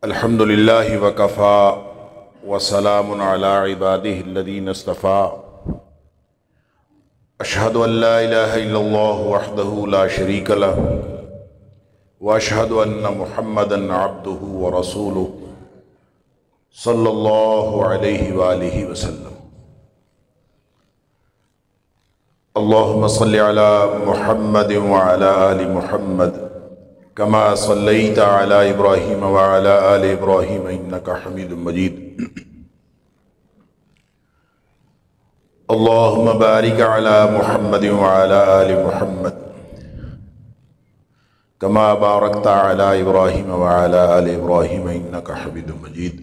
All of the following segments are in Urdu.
الحمدللہ وکفا وسلام علی عبادہ الذین اصطفا اشہد ان لا الہ الا اللہ وحدہ لا شریک لہ واشہد ان محمدا عبدہ ورسولہ صلی اللہ علیہ وآلہ وسلم۔ اللہم صلی علی محمد وعلی آل محمد کما صلیت علی ابراہیم وعلی آل ابراہیم انک حمید مجید۔ اللہم بارک علی محمد وعلی آل محمد کما بارکت علی ابراہیم وعلی آل ابراہیم انک حمید مجید۔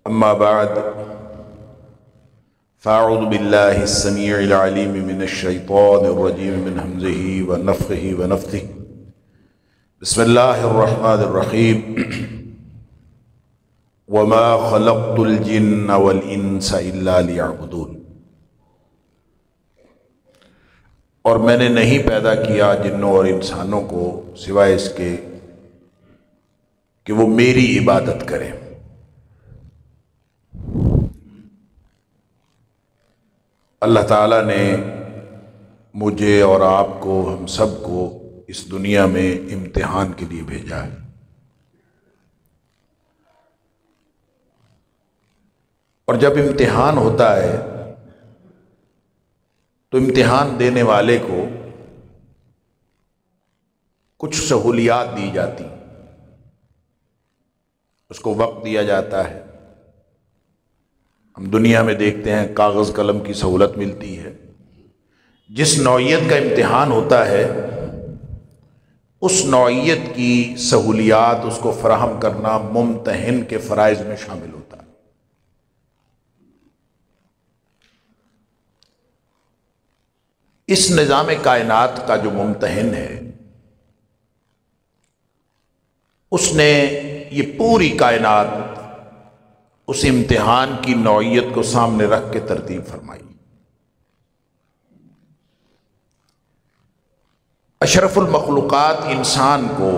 اما بعد فاعوذ باللہ السمیع العلیم من الشیطان الرجیم من ہمزہ ونفخہ ونفثہ۔ بسم اللہ الرحمن الرحیم۔ وما خلقت الجن والانس الا لیعبدون۔ اور میں نے نہیں پیدا کیا جنوں اور انسانوں کو سوائے اس کے کہ وہ میری عبادت کریں۔ اللہ تعالیٰ نے مجھے اور آپ کو، ہم سب کو اس دنیا میں امتحان کے لیے بھیجا ہے۔ اور جب امتحان ہوتا ہے تو امتحان دینے والے کو کچھ سہولیات دی جاتی، اس کو وقت دیا جاتا ہے۔ ہم دنیا میں دیکھتے ہیں کاغذ قلم کی سہولت ملتی ہے۔ جس نوعیت کا امتحان ہوتا ہے اس نوعیت کی سہولیات اس کو فراہم کرنا ممتحن کے فرائض میں شامل ہوتا ہے۔ اس نظام کائنات کا جو ممتحن ہے اس نے یہ پوری کائنات اس امتحان کی نوعیت کو سامنے رکھ کے ترتیب فرمائی۔ اشرف المخلوقات انسان کو،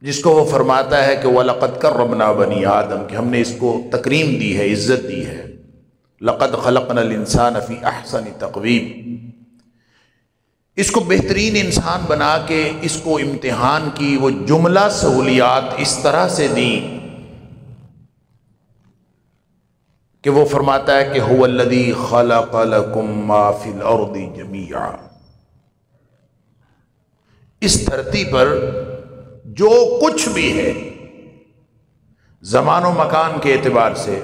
جس کو وہ فرماتا ہے کہ وَلَقَدْ كَرَّمْنَا بَنِي آدم، کہ ہم نے اس کو تکریم دی ہے، عزت دی ہے۔ لَقَدْ خَلَقْنَا الْإِنسَانَ فِي أَحْسَنِ تَقْوِيمٍ، اس کو بہترین انسان بنا کے اس کو امتحان کی وہ جملہ سہولیات اس طرح سے دیں کہ وہ فرماتا ہے کہ هو الذی خلق لکم ما فی الارض جمیعا، اس دھرتی پر جو کچھ بھی ہے زمان و مکان کے اعتبار سے،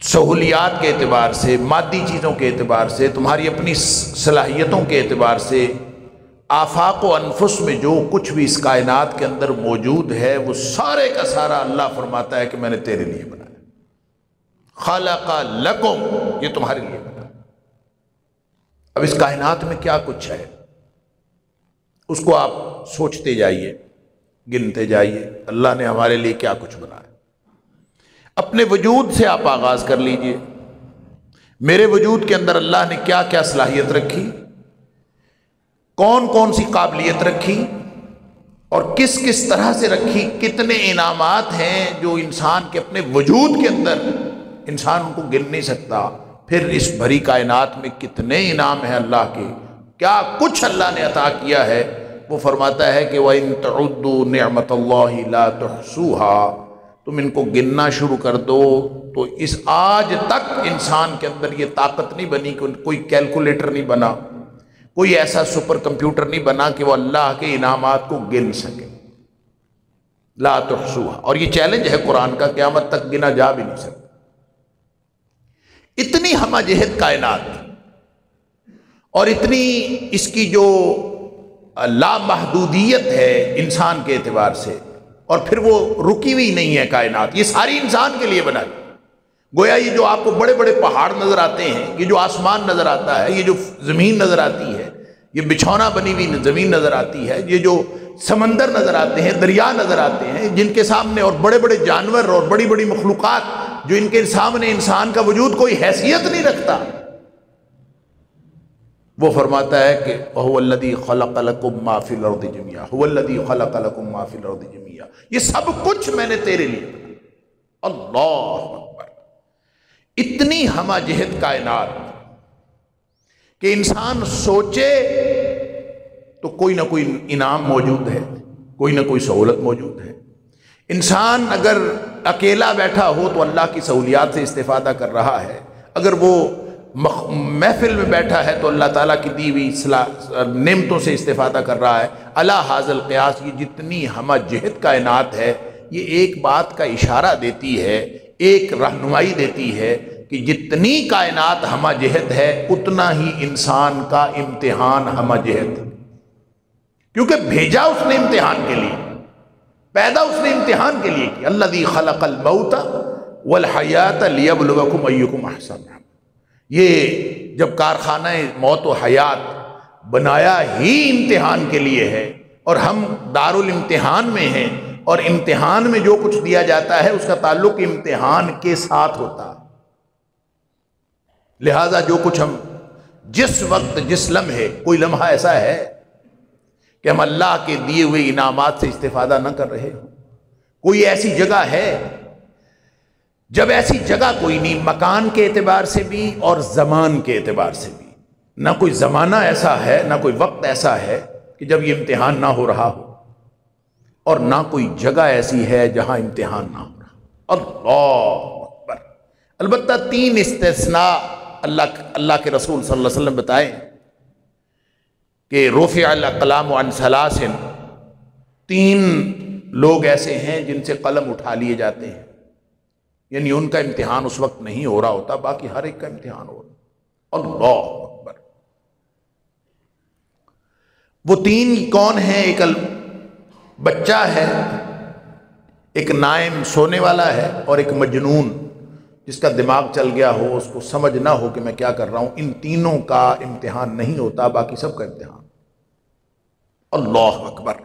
سہولیات کے اعتبار سے، مادی چیزوں کے اعتبار سے، تمہاری اپنی صلاحیتوں کے اعتبار سے، آفاق و انفس میں جو کچھ بھی اس کائنات کے اندر موجود ہے وہ سارے کا سارا اللہ فرماتا ہے کہ میں نے تیرے لیے بنایا۔ خلق لکم، یہ تمہارے لیے بنا۔ اب اس کائنات میں کیا کچھ ہے اس کو آپ سوچتے جائیے، گنتے جائیے، اللہ نے ہمارے لیے کیا کچھ بنایا۔ اپنے وجود سے آپ آغاز کر لیجئے، میرے وجود کے اندر اللہ نے کیا کیا صلاحیت رکھی، کون کون سی قابلیت رکھی اور کس کس طرح سے رکھی، کتنے انعامات ہیں جو انسان کے اپنے وجود کے اندر انسان ان کو گن نہیں سکتا۔ پھر اس بھری کائنات میں کتنے انعام ہیں اللہ کے، کیا کچھ اللہ نے عطا کیا ہے۔ وہ فرماتا ہے کہ وَإِن تَعُدُّوا نِعْمَةَ اللَّهِ لَا تُحْصُوهَا، تم ان کو گننا شروع کر دو تو اس آج تک انسان کے اندر یہ طاقت نہیں بنی کہ کوئی کیلکولیٹر نہیں بنا، کوئی ایسا سپر کمپیوٹر نہیں بنا کہ وہ اللہ کے انعامات کو گن سکے۔ لا تحصوها، اور یہ چیلنج ہے قرآن کا، قیامت تک گنا جا بھی نہیں سکتا۔ اتنی ہمہ جہت کائنات اور اتنی اس کی جو لامحدودیت ہے انسان کے اعتبار سے، اور پھر وہ رکی ہوئی نہیں ہے کائنات، یہ ساری انسان کے لیے بنائی۔ گویا یہ جو آپ کو بڑے بڑے پہاڑ نظر آتے ہیں، یہ جو آسمان نظر آتا ہے، یہ جو زمین نظر آتی ہے، یہ بچھونا بنی ہوئی زمین نظر آتی ہے، یہ جو سمندر نظر آتے ہیں، دریا نظر آتے ہیں، جن کے سامنے، اور بڑے بڑے جانور اور بڑی بڑی مخلوقات جو ان کے سامنے انسان کا وجود کوئی حیثیت نہیں رکھتا، وہ فرماتا ہے کہ وَهُوَ الَّذِي خَلَقَ لَكُم مَّا فِي الْأَرْضِ جَمِيعًا هُوَ الَّذِي خَلَقَ لَكُم مَّا فِي الْأَرْضِ جَمِيعًا، یہ سب کچھ میں نے تیرے لیے بنایا۔ اللہ اکبر! اتنی ہمہ جہت کائنات کہ انسان سوچے تو کوئی نہ کوئی انعام موجود ہے، کوئی نہ کوئی سہولت موجود ہے۔ انسان اگر اکیلا بیٹھا ہو تو اللہ کی سہولیات سے استفادہ کر رہا ہے، اگر وہ محفل میں بیٹھا ہے تو اللہ تعالیٰ کی دی ہوئی نعمتوں سے استفادہ کر رہا ہے۔ علی ھذا القیاس، یہ جتنی ہمہ جہت کائنات ہے، یہ ایک بات کا اشارہ دیتی ہے، ایک رہنمائی دیتی ہے کہ جتنی کائنات ہمہ جہت ہے اتنا ہی انسان کا امتحان ہمہ جہت، کیونکہ بھیجا اس نے امتحان کے لیے، پیدا اس نے امتحان کے لیے کیا۔ الذی خلق الموت والحیات لیبلوکم ایکم احسن عملا، یہ جب کارخانہ موت و حیات بنایا ہی امتحان کے لیے ہے، اور ہم دارالامتحان میں ہیں، اور امتحان میں جو کچھ دیا جاتا ہے اس کا تعلق امتحان کے ساتھ ہوتا ہے۔ لہذا جو کچھ ہم جس وقت جس لمحے، کوئی لمحہ ایسا ہے کہ ہم اللہ کے دیے ہوئے انعامات سے استفادہ نہ کر رہے ہوں؟ کوئی ایسی جگہ ہے؟ جب ایسی جگہ کوئی نہیں، مکان کے اعتبار سے بھی اور زمان کے اعتبار سے بھی، نہ کوئی زمانہ ایسا ہے، نہ کوئی وقت ایسا ہے کہ جب یہ امتحان نہ ہو رہا ہو، اور نہ کوئی جگہ ایسی ہے جہاں امتحان نہ ہو رہا۔ اللہ اکبر! البتہ 3 استثناء اللہ کے رسول صلی اللہ علیہ وسلم بتائیں کہ رفع الاقلام عن 3، 3 لوگ ایسے ہیں جن سے قلم اٹھا لیے جاتے ہیں، یعنی ان کا امتحان اس وقت نہیں ہو رہا ہوتا، باقی ہر ایک کا امتحان ہو رہا۔ اللہ اکبر! وہ 3 کون ہیں؟ ایک بچہ ہے، ایک نائم سونے والا ہے، اور ایک مجنون جس کا دماغ چل گیا ہو، اس کو سمجھ نہ ہو کہ میں کیا کر رہا ہوں۔ ان تینوں کا امتحان نہیں ہوتا، باقی سب کا امتحان۔ اللہ اکبر!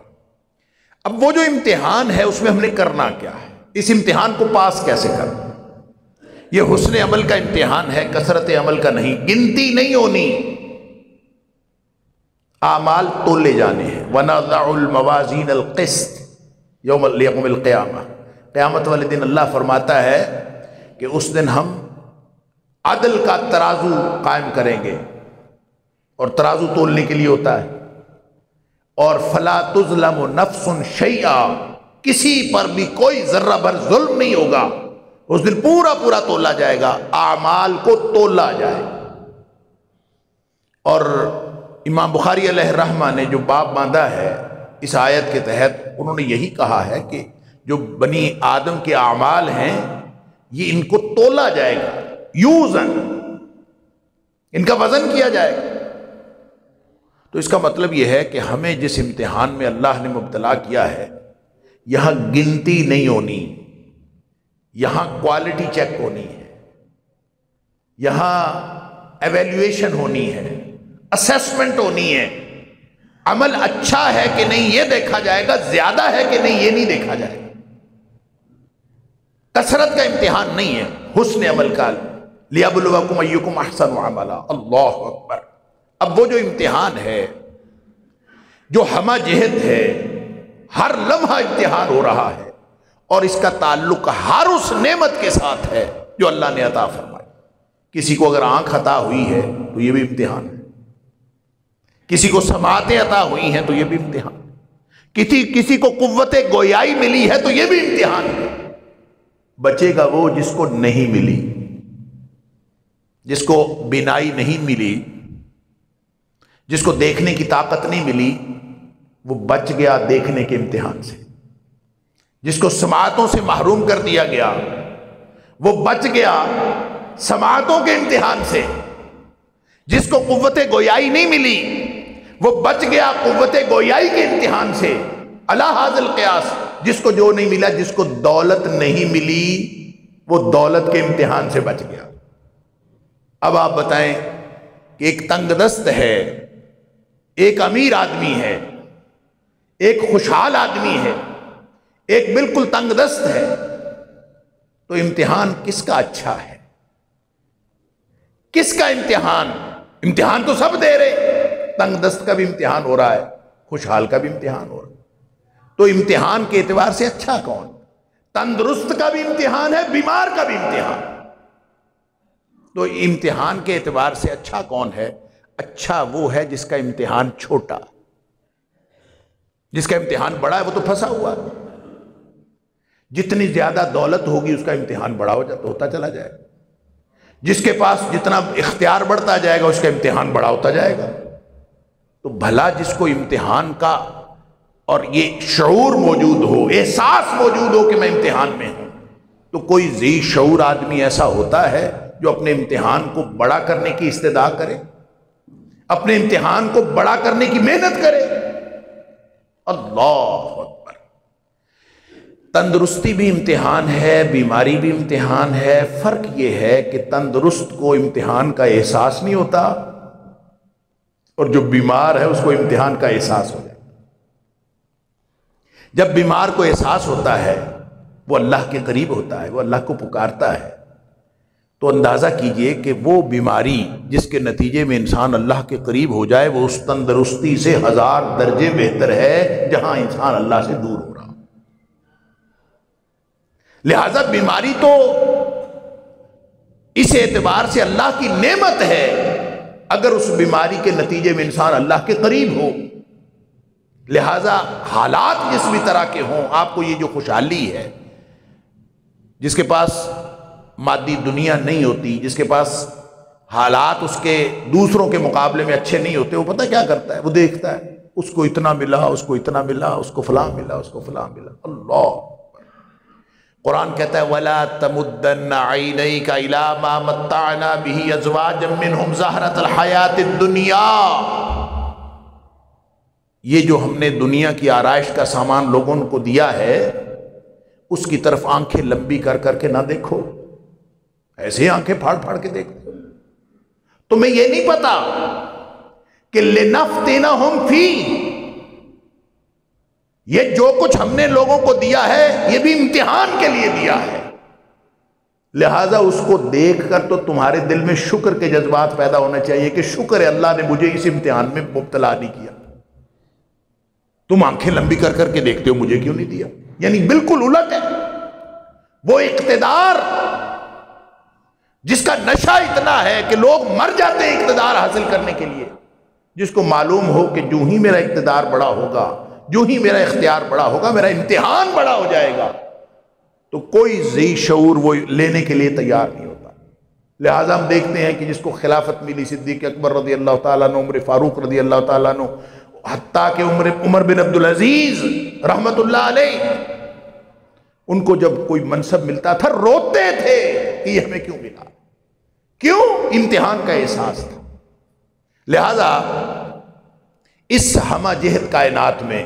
اب وہ جو امتحان ہے اس میں ہم نے کرنا کیا ہے؟ اس امتحان کو پاس کیسے کرنا؟ یہ حسن عمل کا امتحان ہے، کثرت عمل کا نہیں، گنتی نہیں ہونی، اعمال تولے جانے ہیں۔ وَنَضَعُ الْمَوَازِينَ الْقِسْطَ یوم القیامہ، قیامت والے دن اللہ فرماتا ہے کہ اس دن ہم عدل کا ترازو قائم کریں گے، اور ترازو تولنے کے لیے ہوتا ہے، اور فَلَا تُظْلَمُ نَفْسٌ شَيْئًا، کسی پر بھی کوئی ذرہ بھر ظلم نہیں ہوگا۔ اس دن پورا پورا تولا جائے گا، اعمال کو تولا جائے گا۔ اور امام بخاری علیہ الرحمہ نے جو باب باندھا ہے اس آیت کے تحت، انہوں نے یہی کہا ہے کہ جو بنی آدم کے اعمال ہیں یہ ان کو تولا جائے گا، یوزن، ان کا وزن کیا جائے گا۔ تو اس کا مطلب یہ ہے کہ ہمیں جس امتحان میں اللہ نے مبتلا کیا ہے، یہاں گنتی نہیں ہونی، یہاں کوالٹی چیک ہونی ہے، یہاں ایویلیویشن ہونی ہے، اسیسمنٹ ہونی ہے۔ عمل اچھا ہے کہ نہیں یہ دیکھا جائے گا، زیادہ ہے کہ نہیں یہ نہیں دیکھا جائے گا۔ کثرت کا امتحان نہیں ہے، حسن عمل کا، لیبلوکم ایکم احسن عملا۔ اللہ اکبر! اب وہ جو امتحان ہے، جو ہمہ جہت ہے، ہر لمحہ امتحان ہو رہا ہے، اور اس کا تعلق ہر اس نعمت کے ساتھ ہے جو اللہ نے عطا فرمائی۔ کسی کو اگر آنکھ عطا ہوئی ہے تو یہ بھی امتحان ہے، کسی کو سماعتیں عطا ہوئی ہیں تو یہ بھی امتحان، کسی کو قوت گویائی ملی ہے تو یہ بھی امتحان ہے۔ بچے گا وہ جس کو نہیں ملی، جس کو بینائی نہیں ملی، جس کو دیکھنے کی طاقت نہیں ملی، وہ بچ گیا دیکھنے کے امتحان سے۔ جس کو سماعتوں سے محروم کر دیا گیا، وہ بچ گیا سماعتوں کے امتحان سے۔ جس کو قوت گویائی نہیں ملی، وہ بچ گیا قوت گویائی کے امتحان سے۔ علی ھذا القیاس، جس کو جو نہیں ملا، جس کو دولت نہیں ملی، وہ دولت کے امتحان سے بچ گیا۔ اب آپ بتائیں کہ ایک تنگ دست ہے، ایک امیر آدمی ہے، ایک خوشحال آدمی ہے، ایک بالکل تنگ دست ہے، تو امتحان کس کا اچھا ہے؟ کس کا امتحان امتحان تو سب دے رہے، تنگ دست کا بھی امتحان ہو رہا ہے، خوشحال کا بھی امتحان ہو رہا ہے۔ تو امتحان کے اعتبار سے اچھا کون؟ تندرست کا بھی امتحان ہے، بیمار کا بھی امتحان۔ تو امتحان کے اعتبار سے اچھا کون ہے؟ اچھا وہ ہے جس کا امتحان چھوٹا، جس کا امتحان بڑا ہے وہ تو پھنسا ہوا ہے۔ جتنی زیادہ دولت ہوگی اس کا امتحان بڑا ہوتا چلا جائے گا، جس کے پاس جتنا اختیار بڑھتا جائے گا اس کا امتحان بڑا ہوتا جائے گا۔ تو بھلا جس کو امتحان کا اور یہ شعور موجود ہو، احساس موجود ہو کہ میں امتحان میں ہوں، تو کوئی ذی شعور آدمی ایسا ہوتا ہے جو اپنے امتحان کو بڑا کرنے کی استدعا کرے، اپنے امتحان کو بڑا کرنے کی محنت کرے؟ اللہ اکبر۔ تندرستی بھی امتحان ہے، بیماری بھی امتحان ہے۔ فرق یہ ہے کہ تندرست کو امتحان کا احساس نہیں ہوتا، اور جو بیمار ہے اس کو امتحان کا احساس ہو جائے۔ جب بیمار کو احساس ہوتا ہے وہ اللہ کے قریب ہوتا ہے، وہ اللہ کو پکارتا ہے، تو اندازہ کیجئے کہ وہ بیماری جس کے نتیجے میں انسان اللہ کے قریب ہو جائے وہ اس تندرستی سے 1000 درجے بہتر ہے جہاں انسان اللہ سے دور ہو رہا۔ لہذا بیماری تو اس اعتبار سے اللہ کی نعمت ہے اگر اس بیماری کے نتیجے میں انسان اللہ کے قریب ہو۔ لہذا حالات جس بھی طرح کے ہوں، آپ کو یہ جو خوشحالی ہے، جس کے پاس مادی دنیا نہیں ہوتی، جس کے پاس حالات اس کے دوسروں کے مقابلے میں اچھے نہیں ہوتے، وہ پتہ کیا کرتا ہے؟ وہ دیکھتا ہے اس کو اتنا ملا، اس کو اتنا ملا، اس کو فلاں ملا، اس کو فلاں ملا۔ اللہ قرآن کہتا ہے وَلَا تَمُدَّنَّ عَيْنَيْكَ إِلَىٰ مَا مَتَّعْنَا بِهِ أَزْوَاجًا مِّنْهُمْ زَهْرَةَ الْحَيَاةِ الدُّنْيَا۔ یہ جو ہم نے دنیا کی آرائش کا سامان لوگوں کو دیا ہے، اس کی طرف آنکھیں لمبی کر کر کے نہ دیکھو، ایسے ہی آنکھیں پھاڑ پھاڑ کے دیکھو۔ تمہیں یہ نہیں پتا کہ لِنَفْتِنَهُمْ فِيهِ، یہ جو کچھ ہم نے لوگوں کو دیا ہے یہ بھی امتحان کے لیے دیا ہے۔ لہٰذا اس کو دیکھ کر تو تمہارے دل میں شکر کے جذبات پیدا ہونا چاہیے کہ شکر ہے اللہ نے مجھے اس امتحان میں مبتلا نہیں کیا۔ تم آنکھیں لمبی کر کر کے دیکھتے ہو مجھے کیوں نہیں دیا، یعنی بالکل الٹ ہے۔ وہ اقتدار جس کا نشہ اتنا ہے کہ لوگ مر جاتے ہیں اقتدار حاصل کرنے کے لیے، جس کو معلوم ہو کہ جو ہی میرا اقتدار بڑا ہوگا، جو ہی میرا اختیار بڑا ہوگا، میرا امتحان بڑا ہو جائے گا، تو کوئی ذی شعور وہ لینے کے لیے تیار نہیں ہوتا۔ لہٰذا ہم دیکھتے ہیں کہ جس کو خلافت ملی، صدیق اکبر رضی اللہ تعالیٰ عنہ، عمر فاروق رضی اللہ تعالیٰ عنہ، حتیٰ کہ عمر بن عبدالعزیز رحمت اللہ علیہ، ان کو جب کوئی منصب ملتا تھا روتے تھے کہ یہ ہمیں کیوں ملا، کیوں؟ امتحان کا احساس تھا۔ لہذا اس ہمہ جہت کائنات میں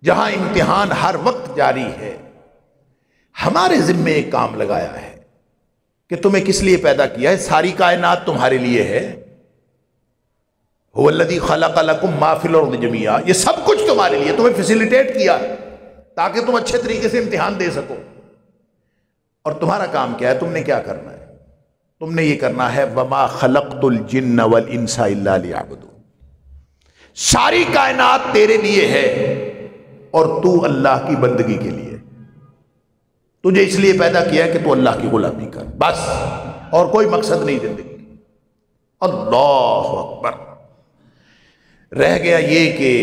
جہاں امتحان ہر وقت جاری ہے، ہمارے ذمے ایک کام لگایا ہے کہ تمہیں کس لیے پیدا کیا ہے؟ ساری کائنات تمہارے لیے ہے۔ هو الذی خلق لکم ما فی الارض جمیعا، یہ سب کچھ تمہارے لیے، تمہیں فیسیلیٹیٹ کیا ہے تاکہ تم اچھے طریقے سے امتحان دے سکو۔ اور تمہارا کام کیا ہے؟ تم نے کیا کرنا ہے؟ تم نے یہ کرنا ہے وما خلقت الجن والانس الا لیعبدون، ساری کائنات تیرے لیے ہے اور تو اللہ کی بندگی کے لیے، تجھے اس لیے پیدا کیا ہے کہ تو اللہ کی غلامی کر، بس، اور کوئی مقصد نہیں زندگی۔ اللہ اکبر۔ رہ گیا یہ کہ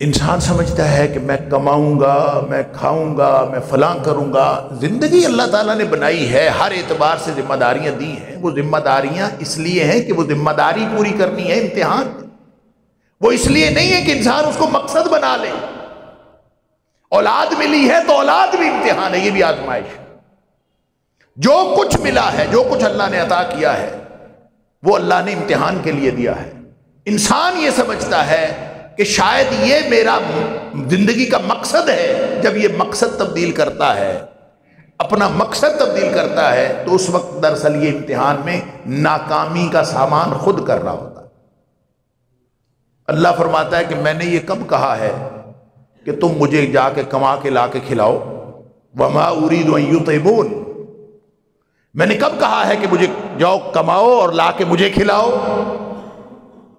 انسان سمجھتا ہے کہ میں کماؤں گا، میں کھاؤں گا، میں فلاں کروں گا۔ زندگی اللہ تعالیٰ نے بنائی ہے، ہر اعتبار سے ذمہ داریاں دی ہیں، وہ ذمہ داریاں اس لیے ہیں کہ وہ ذمہ داری پوری کرنی ہے، امتحان، وہ اس لیے نہیں ہے کہ انسان اس کو مقصد بنا لے۔ اولاد ملی ہے تو اولاد بھی امتحان ہے، یہ بھی آزمائش ہے۔ جو کچھ ملا ہے، جو کچھ اللہ نے عطا کیا ہے، وہ اللہ نے امتحان کے لیے دیا ہے۔ انسان یہ سمجھتا ہے کہ شاید یہ میرا زندگی کا مقصد ہے، جب یہ مقصد تبدیل کرتا ہے، اپنا مقصد تبدیل کرتا ہے، تو اس وقت دراصل یہ امتحان میں ناکامی کا سامان خود کر رہا ہوتا ہے۔ اللہ فرماتا ہے کہ میں نے یہ کب کہا ہے کہ تم مجھے جا کے کما کے لا کے کھلاؤ؟ وما اريد ان يطعمون، میں نے کب کہا ہے کہ مجھے جاؤ کماؤ اور لا کے مجھے کھلاؤ،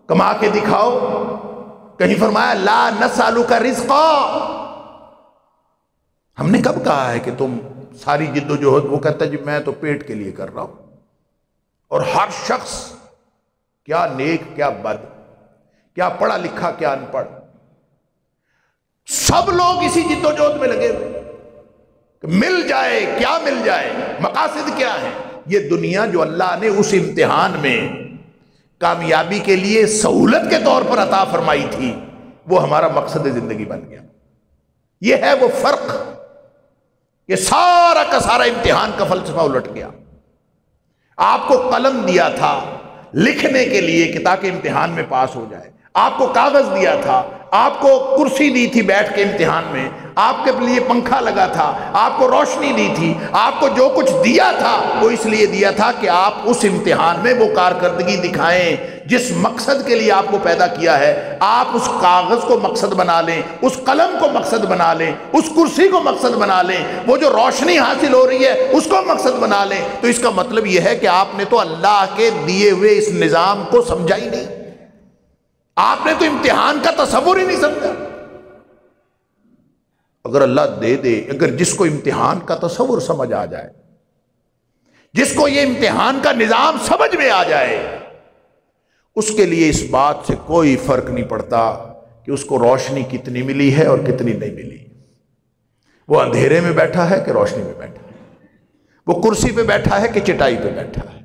کما کے دکھاؤ؟ کہیں فرمایا لا نسألک رزقا، ہم نے کب کہا ہے کہ تم ساری جد و جہد؟ وہ کہتا ہے جی میں تو پیٹ کے لیے کر رہا ہوں. اور ہر شخص کیا نیک کیا بد، کیا پڑھا لکھا کیا ان پڑھ، سب لوگ اسی جد و جہد میں لگے ہوئے کہ مل جائے. کیا مل جائے؟ مقاصد کیا ہے؟ یہ دنیا جو اللہ نے اس امتحان میں کامیابی کے لیے سہولت کے طور پر عطا فرمائی تھی، وہ ہمارا مقصد زندگی بن گیا. یہ ہے وہ فرق. یہ سارا کا سارا امتحان کا فلسفہ الٹ گیا. آپ کو قلم دیا تھا لکھنے کے لیے کہ تاکہ امتحان میں پاس ہو جائے، آپ کو کاغذ دیا تھا، آپ کو کرسی دی تھی بیٹھ کے امتحان میں، آپ کے لیے پنکھا لگا تھا، آپ کو روشنی دی تھی، آپ کو جو کچھ دیا تھا وہ اس لیے دیا تھا کہ آپ اس امتحان میں وہ کارکردگی دکھائیں جس مقصد کے لیے آپ کو پیدا کیا ہے. آپ اس کاغذ کو مقصد بنا لیں، اس قلم کو مقصد بنا لیں، اس کرسی کو مقصد بنا لیں، وہ جو روشنی حاصل ہو رہی ہے اس کو مقصد بنا لیں. تو اس کا مطلب یہ ہے کہ آپ نے تو اللہ کے دیے ہوئے اس نظام کو سمجھا ہی نہیں، آپ نے تو امتحان کا تصور ہی نہیں سمجھا. اگر اللہ دے دے، اگر جس کو امتحان کا تصور سمجھ آ جائے، جس کو یہ امتحان کا نظام سمجھ میں آ جائے، اس کے لیے اس بات سے کوئی فرق نہیں پڑتا کہ اس کو روشنی کتنی ملی ہے اور کتنی نہیں ملی. وہ اندھیرے میں بیٹھا ہے کہ روشنی میں بیٹھا ہے، وہ کرسی پہ بیٹھا ہے کہ چٹائی پہ بیٹھا ہے،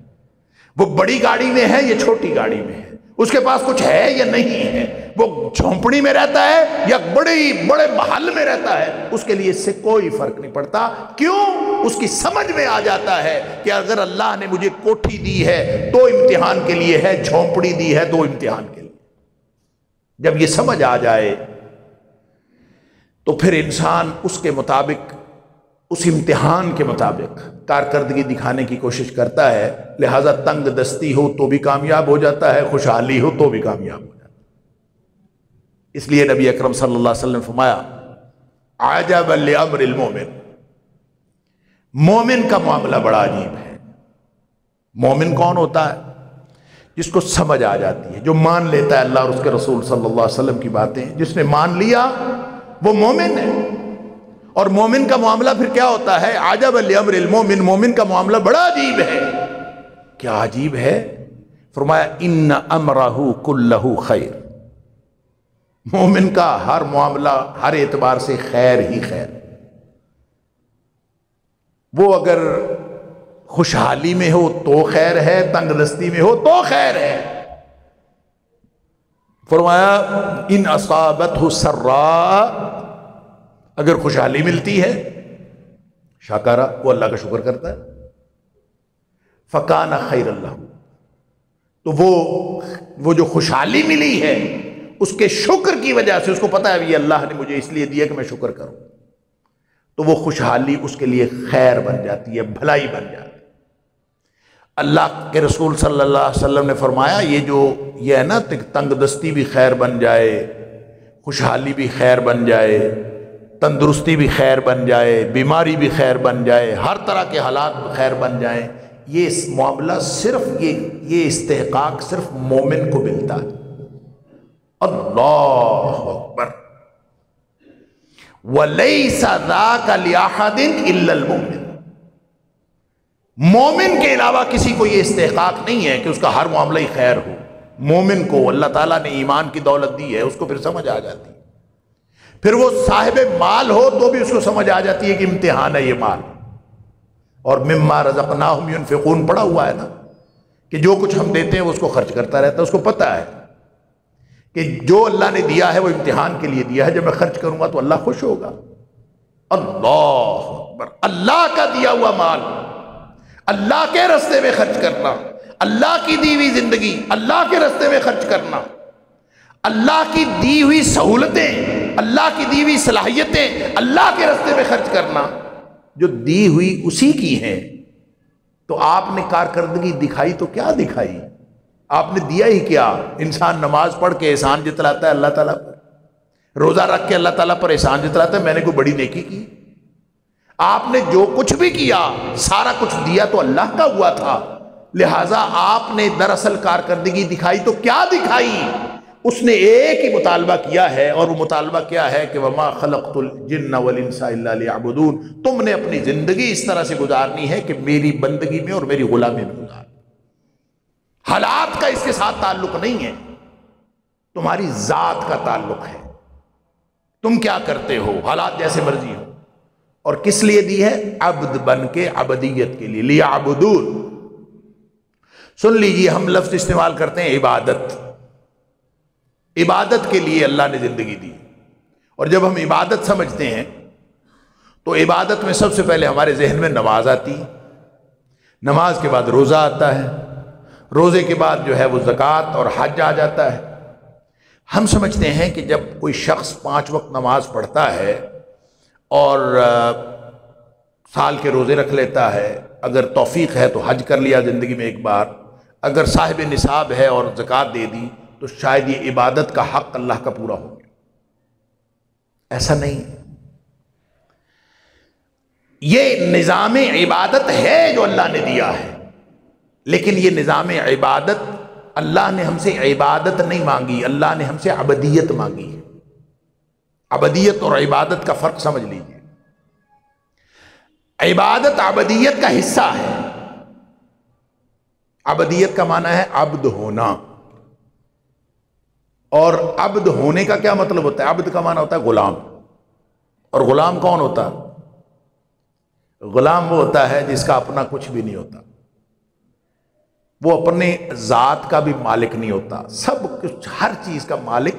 وہ بڑی گاڑی میں ہے یا چھوٹی گاڑی میں ہے، اس کے پاس کچھ ہے یا نہیں ہے، وہ جھونپڑی میں رہتا ہے یا بڑے محل میں رہتا ہے، اس کے لیے اس سے کوئی فرق نہیں پڑتا. کیوں؟ اس کی سمجھ میں آ جاتا ہے کہ اگر اللہ نے مجھے کوٹھی دی ہے تو امتحان کے لیے ہے، جھونپڑی دی ہے تو امتحان کے لیے. جب یہ سمجھ آ جائے تو پھر انسان اس کے مطابق، اس امتحان کے مطابق کارکردگی دکھانے کی کوشش کرتا ہے. لہذا تنگ دستی ہو تو بھی کامیاب ہو جاتا ہے، خوشحالی ہو تو بھی کامیاب ہو جاتا ہے. اس لیے نبی اکرم صلی اللہ علیہ وسلم نے فرمایا عجبا لامر المومن، مومن کا معاملہ بڑا عجیب ہے. مومن کون ہوتا ہے؟ جس کو سمجھ آ جاتی ہے، جو مان لیتا ہے اللہ اور اس کے رسول صلی اللہ علیہ وسلم کی باتیں. جس نے مان لیا وہ مومن ہے. اور مومن کا معاملہ پھر کیا ہوتا ہے؟ عجب لامر المومن، مومن کا معاملہ بڑا عجیب ہے. کیا عجیب ہے؟ فرمایا ان امرہ کلہ خیر، مومن کا ہر معاملہ ہر اعتبار سے خیر ہی خیر. وہ اگر خوشحالی میں ہو تو خیر ہے، تنگ دستی میں ہو تو خیر ہے. فرمایا ان اصابتہ سراء، اگر خوشحالی ملتی ہے شکر، وہ اللہ کا شکر کرتا ہے، فکان خیر اللہ، تو وہ جو خوشحالی ملی ہے اس کے شکر کی وجہ سے، اس کو پتا ہے یہ اللہ نے مجھے اس لیے دیا کہ میں شکر کروں، تو وہ خوشحالی اس کے لیے خیر بن جاتی ہے، بھلائی بن جاتی ہے. اللہ کے رسول صلی اللہ علیہ وسلم نے فرمایا یہ ہے نا، تنگ دستی بھی خیر بن جائے، خوشحالی بھی خیر بن جائے، تندرستی بھی خیر بن جائے، بیماری بھی خیر بن جائے، ہر طرح کے حالات خیر بن جائیں، یہ معاملہ صرف یہ استحقاق صرف مومن کو ملتا ہے. اللہ اکبر. وَلَيْسَ ذَاكَ لِأَحَدٍ إِلَّا الْمُؤْمِنِ، مومن کے علاوہ کسی کو یہ استحقاق نہیں ہے کہ اس کا ہر معاملہ ہی خیر ہو. مومن کو اللہ تعالیٰ نے ایمان کی دولت دی ہے، اس کو پھر سمجھ آ جاتی ہے. پھر وہ صاحب مال ہو تو بھی اس کو سمجھ آ جاتی ہے کہ امتحان ہے یہ مال. اور مما رزقناہم ينفقون پڑا ہوا ہے نا، کہ جو کچھ ہم دیتے ہیں وہ اس کو خرچ کرتا رہتا ہے. اس کو پتہ ہے کہ جو اللہ نے دیا ہے وہ امتحان کے لیے دیا ہے، جب میں خرچ کروں گا تو اللہ خوش ہوگا. اللہ اکبر. اللہ کا دیا ہوا مال اللہ کے راستے میں خرچ کرنا، اللہ کی دی ہوئی زندگی اللہ کے راستے میں خرچ کرنا، اللہ کی دی ہوئی سہولتیں، اللہ کی دی ہوئی صلاحیتیں اللہ کے راستے میں خرچ کرنا جو دی ہوئی اسی کی ہیں. تو آپ نے کارکردگی دکھائی تو کیا دکھائی؟ آپ نے دیا ہی کیا؟ انسان نماز پڑھ کے احسان جتلاتا ہے اللہ تعالیٰ پر، روزہ رکھ کے اللہ تعالیٰ پر احسان جتلاتا ہے میں نے کوئی بڑی نیکی کی. آپ نے جو کچھ بھی کیا سارا کچھ دیا تو اللہ کا ہوا تھا، لہٰذا آپ نے دراصل کارکردگی دکھائی تو کیا دکھائی؟ اس نے ایک ہی مطالبہ کیا ہے، اور وہ مطالبہ کیا ہے کہ وَمَا خَلَقْتُ الْجِنَّ وَالْإِنسَ إِلَّا لِيَعْبُدُونَ، تم نے اپنی زندگی اس طرح سے گزارنی ہے کہ میری بندگی میں اور میری غلامی میں گزار۔ حالات کا اس کے ساتھ تعلق نہیں ہے، تمہاری ذات کا تعلق ہے، تم کیا کرتے ہو، حالات جیسے مرضی ہو۔ اور کس لیے دی ہے؟ عبد بن کے، عبدیت کے لیے، لیعبدون۔ سن لیجیے، ہم لفظ استعمال کرتے ہیں عبادت، عبادت کے لیے اللہ نے زندگی دی، اور جب ہم عبادت سمجھتے ہیں تو عبادت میں سب سے پہلے ہمارے ذہن میں نماز آتی، نماز کے بعد روزہ آتا ہے، روزے کے بعد جو ہے وہ زکوٰۃ اور حج آ جاتا ہے۔ ہم سمجھتے ہیں کہ جب کوئی شخص 5 وقت نماز پڑھتا ہے اور سال کے روزے رکھ لیتا ہے، اگر توفیق ہے تو حج کر لیا زندگی میں ایک بار، اگر صاحب نصاب ہے اور زکوٰۃ دے دی تو شاید یہ عبادت کا حق اللہ کا پورا ہو گیا۔ ایسا نہیں، یہ نظام عبادت ہے جو اللہ نے دیا ہے، لیکن یہ نظام عبادت اللہ نے ہم سے عبادت نہیں مانگی، اللہ نے ہم سے عبدیت مانگی ہے۔ عبدیت اور عبادت کا فرق سمجھ لیجیے۔ عبادت عبدیت کا حصہ ہے۔ عبدیت کا معنی ہے عبد ہونا، اور عبد ہونے کا کیا مطلب ہوتا ہے؟ عبد کا معنی ہوتا ہے غلام، اور غلام کون ہوتا ہے؟ غلام وہ ہوتا ہے جس کا اپنا کچھ بھی نہیں ہوتا، وہ اپنے ذات کا بھی مالک نہیں ہوتا، سب کچھ، ہر چیز کا مالک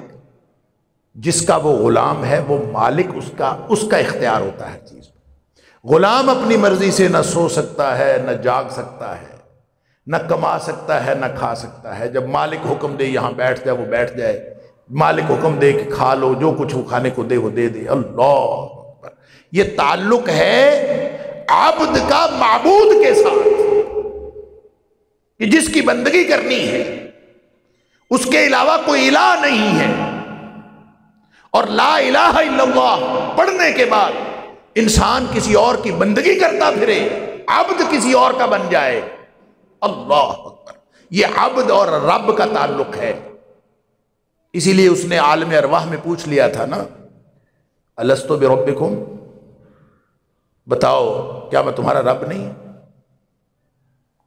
جس کا وہ غلام ہے، وہ مالک اس کا اختیار ہوتا ہے ہر چیز پر۔ غلام اپنی مرضی سے نہ سو سکتا ہے، نہ جاگ سکتا ہے، نہ کما سکتا ہے، نہ کھا سکتا ہے۔ جب مالک حکم دے یہاں بیٹھ جائے وہ بیٹھ جائے، مالک حکم دے کہ کھا لو، جو کچھ وہ کھانے کو دے وہ دے دے۔ اللہ اکبر! یہ تعلق ہے عبد کا معبود کے ساتھ، کہ جس کی بندگی کرنی ہے، اس کے علاوہ کوئی الہ نہیں ہے۔ اور لا الہ الا اللہ پڑھنے کے بعد انسان کسی اور کی بندگی کرتا پھرے، عبد کسی اور کا بن جائے، اللہ اکبر! یہ عبد اور رب کا تعلق ہے۔ اسی لیے اس نے عالم ارواح میں پوچھ لیا تھا نا، الست بربکم، بتاؤ کیا میں تمہارا رب نہیں؟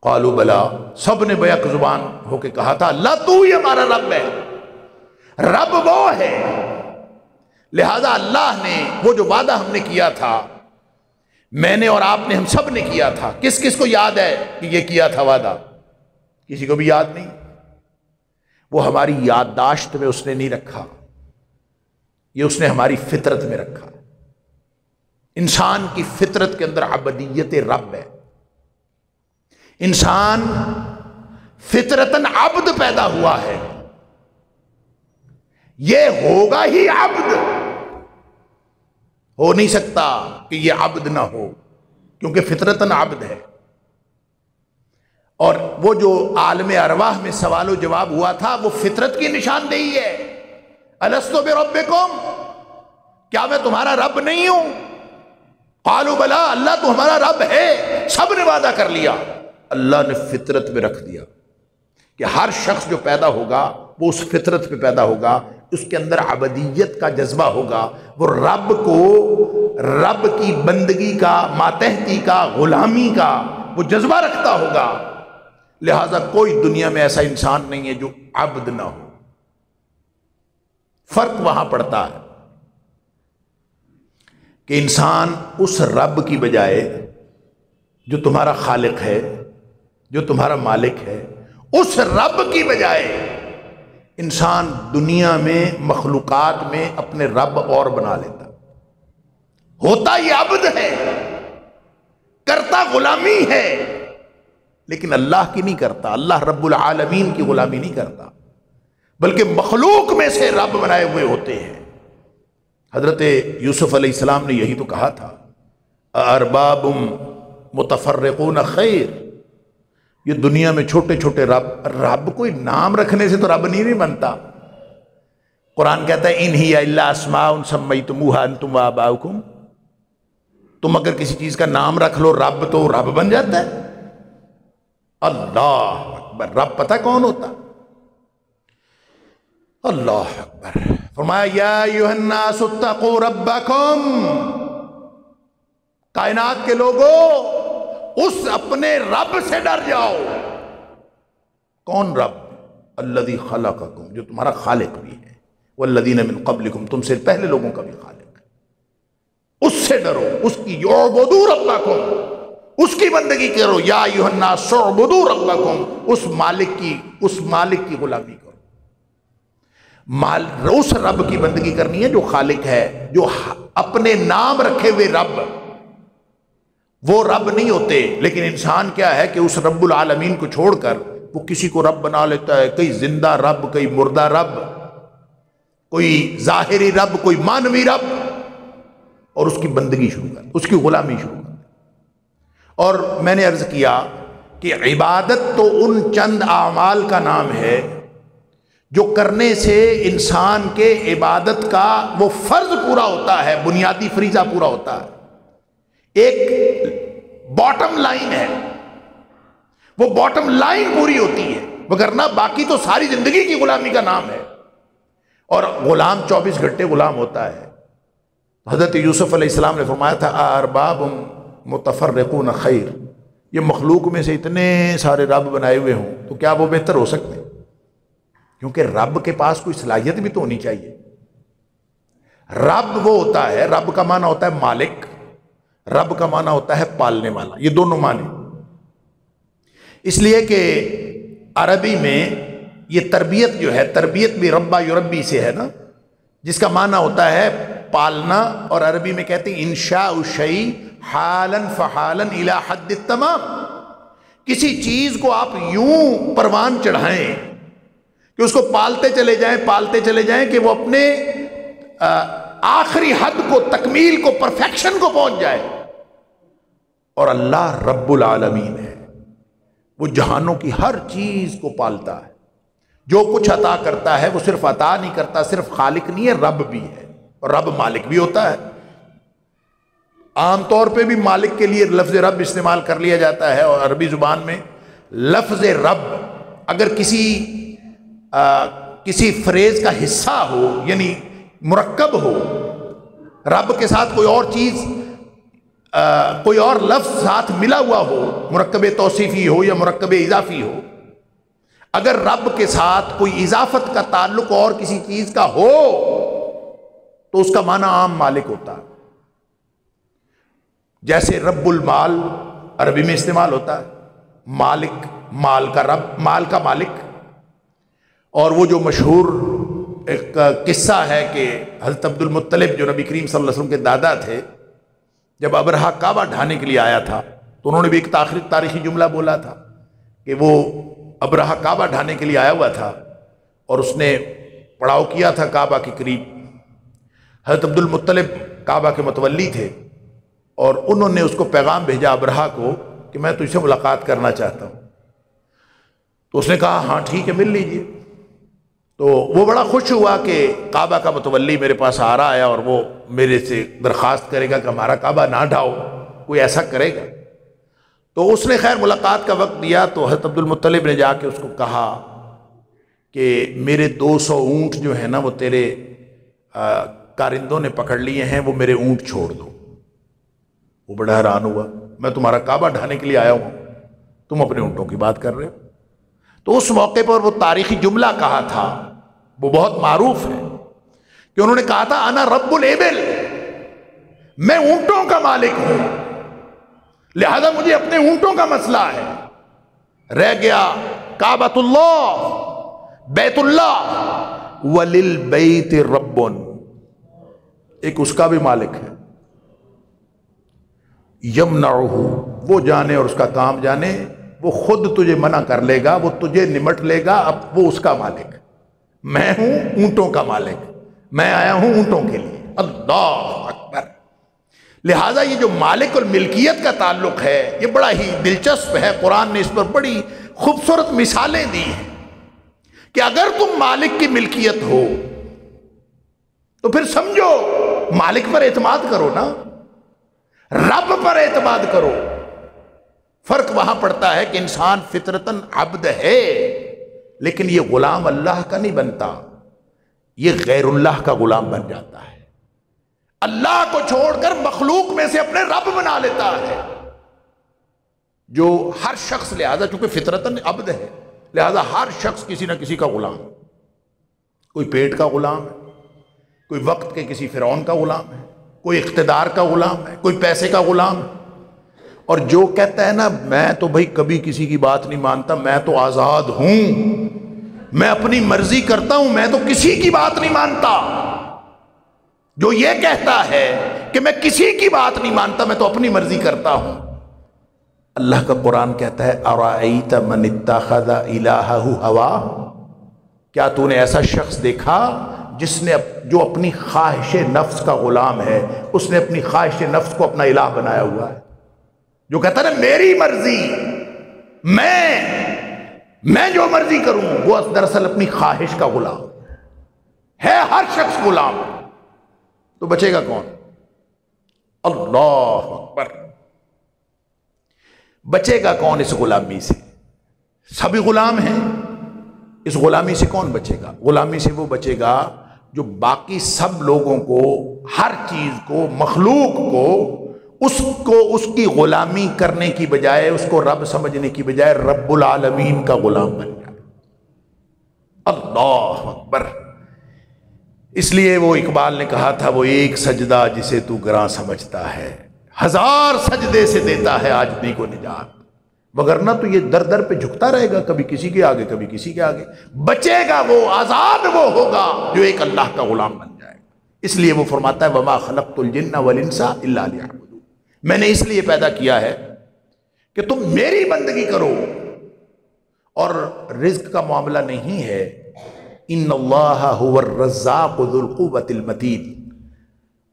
قالوا بلا، سب نے بیک زبان ہو کے کہا تھا اللہ تو ہی ہمارا رب ہے۔ رب وہ ہے، لہذا اللہ نے وہ جو وعدہ ہم نے کیا تھا، میں نے اور آپ نے، ہم سب نے کیا تھا، کس کس کو یاد ہے کہ یہ کیا تھا وعدہ؟ کسی کو بھی یاد نہیں؟ وہ ہماری یادداشت میں اس نے نہیں رکھا، یہ اس نے ہماری فطرت میں رکھا۔ انسان کی فطرت کے اندر عبدیت رب ہے، انسان فطرتاً عبد پیدا ہوا ہے، یہ ہوگا ہی عبد، ہو نہیں سکتا کہ یہ عبد نہ ہو، کیونکہ فطرتاً عبد ہے۔ اور وہ جو عالم ارواح میں سوال و جواب ہوا تھا وہ فطرت کی نشاندہی ہے۔ الست بربکم، کیا میں تمہارا رب نہیں ہوں؟ قالوا بلا، اللہ تو ہمارا رب ہے، سب نے وعدہ کر لیا۔ اللہ نے فطرت میں رکھ دیا کہ ہر شخص جو پیدا ہوگا وہ اس فطرت پہ پیدا ہوگا، اس کے اندر عبدیت کا جذبہ ہوگا، وہ رب کو، رب کی بندگی کا، ماتحتی کا، غلامی کا وہ جذبہ رکھتا ہوگا۔ لہذا کوئی دنیا میں ایسا انسان نہیں ہے جو عبد نہ ہو۔ فرق وہاں پڑتا ہے کہ انسان اس رب کی بجائے جو تمہارا خالق ہے، جو تمہارا مالک ہے، اس رب کی بجائے انسان دنیا میں، مخلوقات میں اپنے رب اور بنا لیتا۔ ہوتا یہ عبد ہے، کرتا غلامی ہے، لیکن اللہ کی نہیں کرتا، اللہ رب العالمین کی غلامی نہیں کرتا، بلکہ مخلوق میں سے رب بنائے ہوئے ہوتے ہیں۔ حضرت یوسف علیہ السلام نے یہی تو کہا تھا، ارباب متفرقون خیر، یہ دنیا میں چھوٹے چھوٹے رب کوئی نام رکھنے سے تو رب نہیں بنتا۔ قرآن کہتا ہے ان ہی الا اسماء سمیتموها انتم وآباؤکم، تم اگر کسی چیز کا نام رکھ لو رب تو رب بن جاتا ہے؟ اللہ اکبر! رب پتہ کون ہوتا؟ اللہ اکبر! فرمایا یا ایھا الناس اتقوا ربکم، کائنات کے لوگوں اس اپنے رب سے ڈر جاؤ۔ کون رب؟ الذی خلقکم، جو تمہارا خالق بھی ہے، والذین من قبلکم، تم سے پہلے لوگوں کا بھی خالق ہے، اس سے ڈرو، اس کی اعبدوا ربکم، اس کی بندگی کرو۔ یا ایھا الناس اعبدوا ربکم، اس مالک کی غلامی کرو۔ اس رب کی بندگی کرنی ہے جو خالق ہے، جو اپنے نام رکھے ہوئے رب، وہ رب نہیں ہوتے۔ لیکن انسان کیا ہے کہ اس رب العالمین کو چھوڑ کر وہ کسی کو رب بنا لیتا ہے، کئی زندہ رب، کئی مردہ رب، کوئی ظاہری رب، کوئی مانوی رب، اور اس کی بندگی شروع کر، اس کی غلامی شروع کر۔ اور میں نے عرض کیا کہ عبادت تو ان چند اعمال کا نام ہے جو کرنے سے انسان کے عبادت کا وہ فرض پورا ہوتا ہے، بنیادی فریضہ پورا ہوتا ہے، ایک باٹم لائن ہے، وہ باٹم لائن پوری ہوتی ہے، وگرنہ باقی تو ساری زندگی کی غلامی کا نام ہے۔ اور غلام 24 گھنٹے غلام ہوتا ہے۔ حضرت یوسف علیہ السلام نے فرمایا تھا ارباب متفرقون خیر، یہ مخلوق میں سے اتنے سارے رب بنائے ہوئے ہوں تو کیا وہ بہتر ہو سکتے ہیں؟ کیونکہ رب کے پاس کوئی صلاحیت بھی تو ہونی چاہیے۔ رب وہ ہوتا ہے، رب کا معنی ہوتا ہے مالک، رب کا معنی ہوتا ہے پالنے والا، یہ دونوں معنی۔ اس لیے کہ عربی میں یہ تربیت جو ہے، تربیت بھی ربا یربی سے ہے نا، جس کا معنی ہوتا ہے پالنا، اور عربی میں کہتے ہیں انشاء الشیء حالا فحالا الی حد التمام، کسی چیز کو آپ یوں پروان چڑھائیں کہ اس کو پالتے چلے جائیں کہ وہ اپنے آخری حد کو، تکمیل کو، پرفیکشن کو پہنچ جائے۔ اور اللہ رب العالمین ہے، وہ جہانوں کی ہر چیز کو پالتا ہے، جو کچھ عطا کرتا ہے وہ صرف عطا نہیں کرتا، صرف خالق نہیں ہے، رب بھی ہے، اور رب مالک بھی ہوتا ہے۔ عام طور پہ بھی مالک کے لیے لفظ رب استعمال کر لیا جاتا ہے، اور عربی زبان میں لفظ رب اگر کسی فریز کا حصہ ہو، یعنی مرکب ہو، رب کے ساتھ کوئی اور چیز، کوئی اور لفظ ساتھ ملا ہوا ہو، مرکب توصیفی ہو یا مرکب اضافی ہو، اگر رب کے ساتھ کوئی اضافت کا تعلق اور کسی چیز کا ہو تو اس کا معنی عام مالک ہوتا ہے۔ جیسے رب المال عربی میں استعمال ہوتا ہے، مالک، مال کا رب، مال کا مالک۔ اور وہ جو مشہور ایک قصہ ہے کہ حضرت عبد المطلب جو نبی کریم صلی اللہ علیہ وسلم کے دادا تھے، جب ابرہہ کعبہ ڈھانے کے لیے آیا تھا تو انہوں نے بھی ایک تاریخی جملہ بولا تھا کہ وہ ابرہہ کعبہ ڈھانے کے لیے آیا ہوا تھا اور اس نے پڑاؤ کیا تھا کعبہ کے قریب۔ حضرت عبد المطلب کعبہ کے متولی تھے اور انہوں نے اس کو پیغام بھیجا ابرہہ کو کہ میں تجھ سے ملاقات کرنا چاہتا ہوں۔ تو اس نے کہا ہاں ٹھیک ہے، مل لیجئے۔ تو وہ بڑا خوش ہوا کہ کعبہ کا متولی میرے پاس آ رہا ہے اور وہ میرے سے درخواست کرے گا کہ ہمارا کعبہ نہ ڈھاؤ، کوئی ایسا کرے گا۔ تو اس نے خیر ملاقات کا وقت دیا تو حضرت عبد المطلب نے جا کے اس کو کہا کہ میرے 200 اونٹ جو ہیں نا وہ تیرے کارندوں نے پکڑ لیے ہیں، وہ میرے اونٹ چھوڑ دو۔ وہ بڑا حیران ہوا، میں تمہارا کعبہ ڈھانے کے لیے آیا ہوں، تم اپنے اونٹوں کی بات کر رہے ہو۔ تو اس موقع پر وہ تاریخی جملہ کہا تھا، وہ بہت معروف ہے، کہ انہوں نے کہا تھا انا رب الابل، میں اونٹوں کا مالک ہوں، لہذا مجھے اپنے اونٹوں کا مسئلہ ہے۔ رہ گیا کعبۃ اللہ، بیت اللہ، وللبیت رب، ایک اس کا بھی مالک ہے، یمنعہ، وہ جانے اور اس کا کام جانے، وہ خود تجھے منع کر لے گا، وہ تجھے نمٹ لے گا، اب وہ اس کا مالک۔ میں ہوں اونٹوں کا مالک، میں آیا ہوں اونٹوں کے لیے۔ اللہ اکبر! لہٰذا یہ جو مالک اور ملکیت کا تعلق ہے یہ بڑا ہی دلچسپ ہے، قرآن نے اس پر بڑی خوبصورت مثالیں دی ہیں کہ اگر تم مالک کی ملکیت ہو تو پھر سمجھو مالک پر اعتماد کرو نا۔ رب پر اعتماد کرو۔ فرق وہاں پڑتا ہے کہ انسان فطرتاً عبد ہے، لیکن یہ غلام اللہ کا نہیں بنتا، یہ غیر اللہ کا غلام بن جاتا ہے، اللہ کو چھوڑ کر مخلوق میں سے اپنے رب بنا لیتا ہے۔ جو ہر شخص، لہذا چونکہ فطرتاً عبد ہے، لہذا ہر شخص کسی نہ کسی کا غلام، کوئی پیٹ کا غلام ہے، کوئی وقت کے کسی فرعون کا غلام ہے، کوئی اقتدار کا غلام ہے، کوئی پیسے کا غلام ہے۔ اور جو کہتا ہے نا میں تو بھائی کبھی کسی کی بات نہیں مانتا، میں تو آزاد ہوں، میں اپنی مرضی کرتا ہوں، میں تو کسی کی بات نہیں مانتا، جو یہ کہتا ہے کہ میں کسی کی بات نہیں مانتا، میں تو اپنی مرضی کرتا ہوں، اللہ کا قرآن کہتا ہے ارأیت من اتخذ الہہ ہوا، کیا تو نے ایسا شخص دیکھا جس نے جو اپنی خواہش نفس کا غلام ہے، اس نے اپنی خواہش نفس کو اپنا الہ بنایا ہوا ہے، جو کہتا ہے میری مرضی، میں جو مرضی کروں، وہ دراصل اپنی خواہش کا غلام ہے۔ ہر شخص غلام، تو بچے گا کون؟ اللہ اکبر، بچے گا کون اس غلامی سے؟ سبھی غلام ہیں، اس غلامی سے کون بچے گا؟ غلامی سے وہ بچے گا جو باقی سب لوگوں کو، ہر چیز کو، مخلوق کو اس کی غلامی کرنے کی بجائے، اس کو رب سمجھنے کی بجائے رب العالمین کا غلام بن جائے۔ اللہ اکبر۔ اس لیے وہ اقبال نے کہا تھا وہ ایک سجدہ جسے تو گراں سمجھتا ہے، ہزار سجدے سے دیتا ہے آدمی کو نجات، وگرنہ تو یہ در در پہ جھکتا رہے گا، کبھی کسی کے آگے کبھی کسی کے آگے۔ بچے گا وہ، آزاد وہ ہوگا جو ایک اللہ کا غلام بن جائے گا۔ اس لیے وہ فرماتا ہے وما خلقت الجن والانس الا لیعبدون، میں نے اس لیے پیدا کیا ہے کہ تم میری بندگی کرو۔ اور رزق کا معاملہ نہیں ہے، ان اللہ هو الرزاق ذو القوۃ المتین،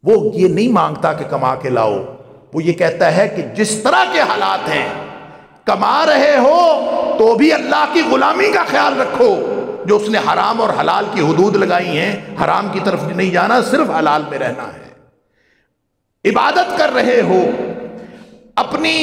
وہ یہ نہیں مانگتا کہ کما کے لاؤ، وہ یہ کہتا ہے کہ جس طرح کے حالات ہیں، کما رہے ہو تو بھی اللہ کی غلامی کا خیال رکھو، جو اس نے حرام اور حلال کی حدود لگائی ہیں، حرام کی طرف نہیں جانا، صرف حلال میں رہنا ہے۔ عبادت کر رہے ہو، اپنی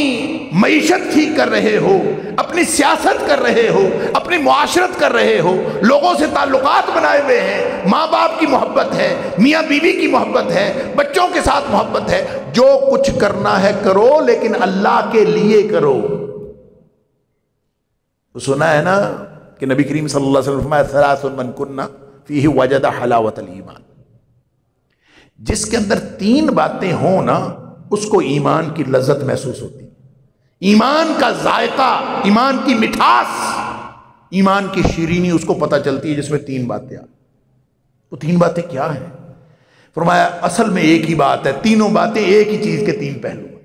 معیشت ٹھیک کر رہے ہو، اپنی سیاست کر رہے ہو، اپنی معاشرت کر رہے ہو، لوگوں سے تعلقات بنائے ہوئے ہیں، ماں باپ کی محبت ہے، میاں بیوی کی محبت ہے، بچوں کے ساتھ محبت ہے، جو کچھ کرنا ہے کرو، لیکن اللہ کے لیے کرو۔ تو سنا ہے نا کہ نبی کریم صلی اللہ علیہ وسلم فرمایا ثلاث من کن فیہ وجد حلاوت الایمان، جس کے اندر تین باتیں ہوں نا، اس کو ایمان کی لذت محسوس ہوتی، ایمان کا ذائقہ، ایمان کی مٹھاس، ایمان کی شیرینی اس کو پتہ چلتی ہے، جس میں تین باتیں آ۔ وہ تین باتیں کیا ہیں؟ فرمایا اصل میں ایک ہی بات ہے، تینوں باتیں ایک ہی چیز کے تین پہلو ہیں۔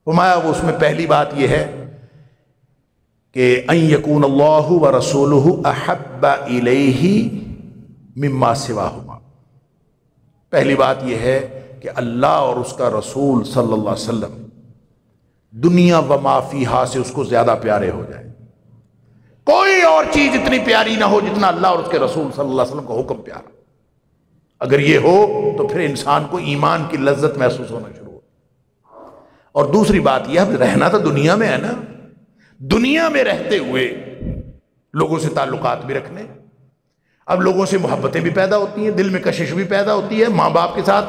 فرمایا وہ اس میں پہلی بات یہ ہے کہ ان یکون اللہ ورسولہ احب الیہ مما سواہما، پہلی بات یہ ہے کہ اللہ اور اس کا رسول صلی اللہ علیہ وسلم دنیا و ما فیہا سے اس کو زیادہ پیارے ہو جائے، کوئی اور چیز اتنی پیاری نہ ہو جتنا اللہ اور اس کے رسول صلی اللہ علیہ وسلم کا حکم پیارا۔ اگر یہ ہو تو پھر انسان کو ایمان کی لذت محسوس ہونا شروع ہو۔ اور دوسری بات یہ، اب رہنا تو دنیا میں ہے نا، دنیا میں رہتے ہوئے لوگوں سے تعلقات بھی رکھنے، اب لوگوں سے محبتیں بھی پیدا ہوتی ہیں، دل میں کشش بھی پیدا ہوتی ہے، ماں باپ کے ساتھ،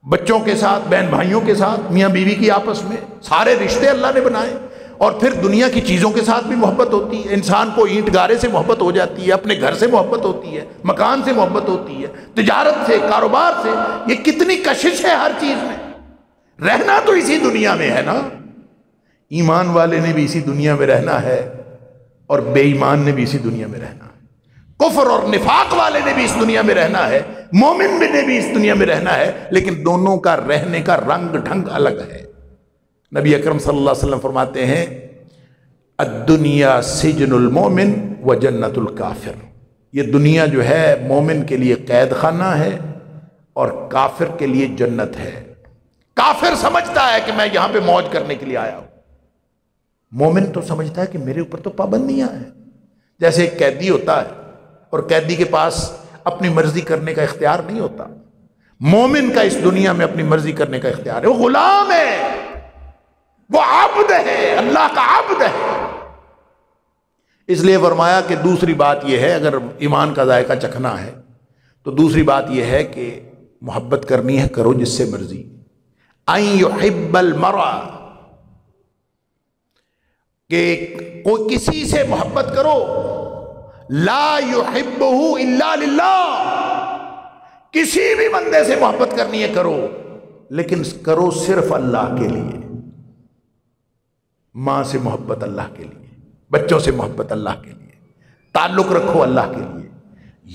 بچوں کے ساتھ، بہن بھائیوں کے ساتھ، میاں بیوی کی آپس میں، سارے رشتے اللہ نے بنائے، اور پھر دنیا کی چیزوں کے ساتھ بھی محبت ہوتی ہے، انسان کو اینٹ گارے سے محبت ہو جاتی ہے، اپنے گھر سے محبت ہوتی ہے، مکان سے محبت ہوتی ہے، تجارت سے، کاروبار سے، یہ کتنی کشش ہے ہر چیز میں۔ رہنا تو اسی دنیا میں ہے نا، ایمان والے نے بھی اسی دنیا میں رہنا ہے، اور بے ایمان نے بھی اسی دنیا میں رہنا ہے، کفر اور نفاق والے نے بھی اس دنیا میں رہنا ہے، مومن نے بھی اس دنیا میں رہنا ہے، لیکن دونوں کا رہنے کا رنگ ڈھنگ الگ ہے۔ نبی اکرم صلی اللہ علیہ وسلم فرماتے ہیں الدنیا سجن المومن و جنت الکافر، یہ دنیا جو ہے مومن کے لیے قید خانہ ہے اور کافر کے لیے جنت ہے۔ کافر سمجھتا ہے کہ میں یہاں پہ موج کرنے کے لیے آیا ہوں، مومن تو سمجھتا ہے کہ میرے اوپر تو پابندیاں ہیں۔ جیسے ایک قیدی ہوتا ہے اور قیدی کے پاس اپنی مرضی کرنے کا اختیار نہیں ہوتا، مومن کا اس دنیا میں اپنی مرضی کرنے کا اختیار ہے، وہ غلام ہے، وہ عبد ہے، اللہ کا عبد ہے۔ اس لیے فرمایا کہ دوسری بات یہ ہے، اگر ایمان کا ذائقہ چکھنا ہے تو دوسری بات یہ ہے کہ محبت کرنی ہے، کرو جس سے مرضی۔ ان یحب المرء، کہ کوئی کسی سے محبت کرو، لا یحبہ الا للہ، کسی بھی بندے سے محبت کرنی ہے کرو، لیکن کرو صرف اللہ کے لیے۔ ماں سے محبت اللہ کے لیے، بچوں سے محبت اللہ کے لیے، تعلق رکھو اللہ کے لیے،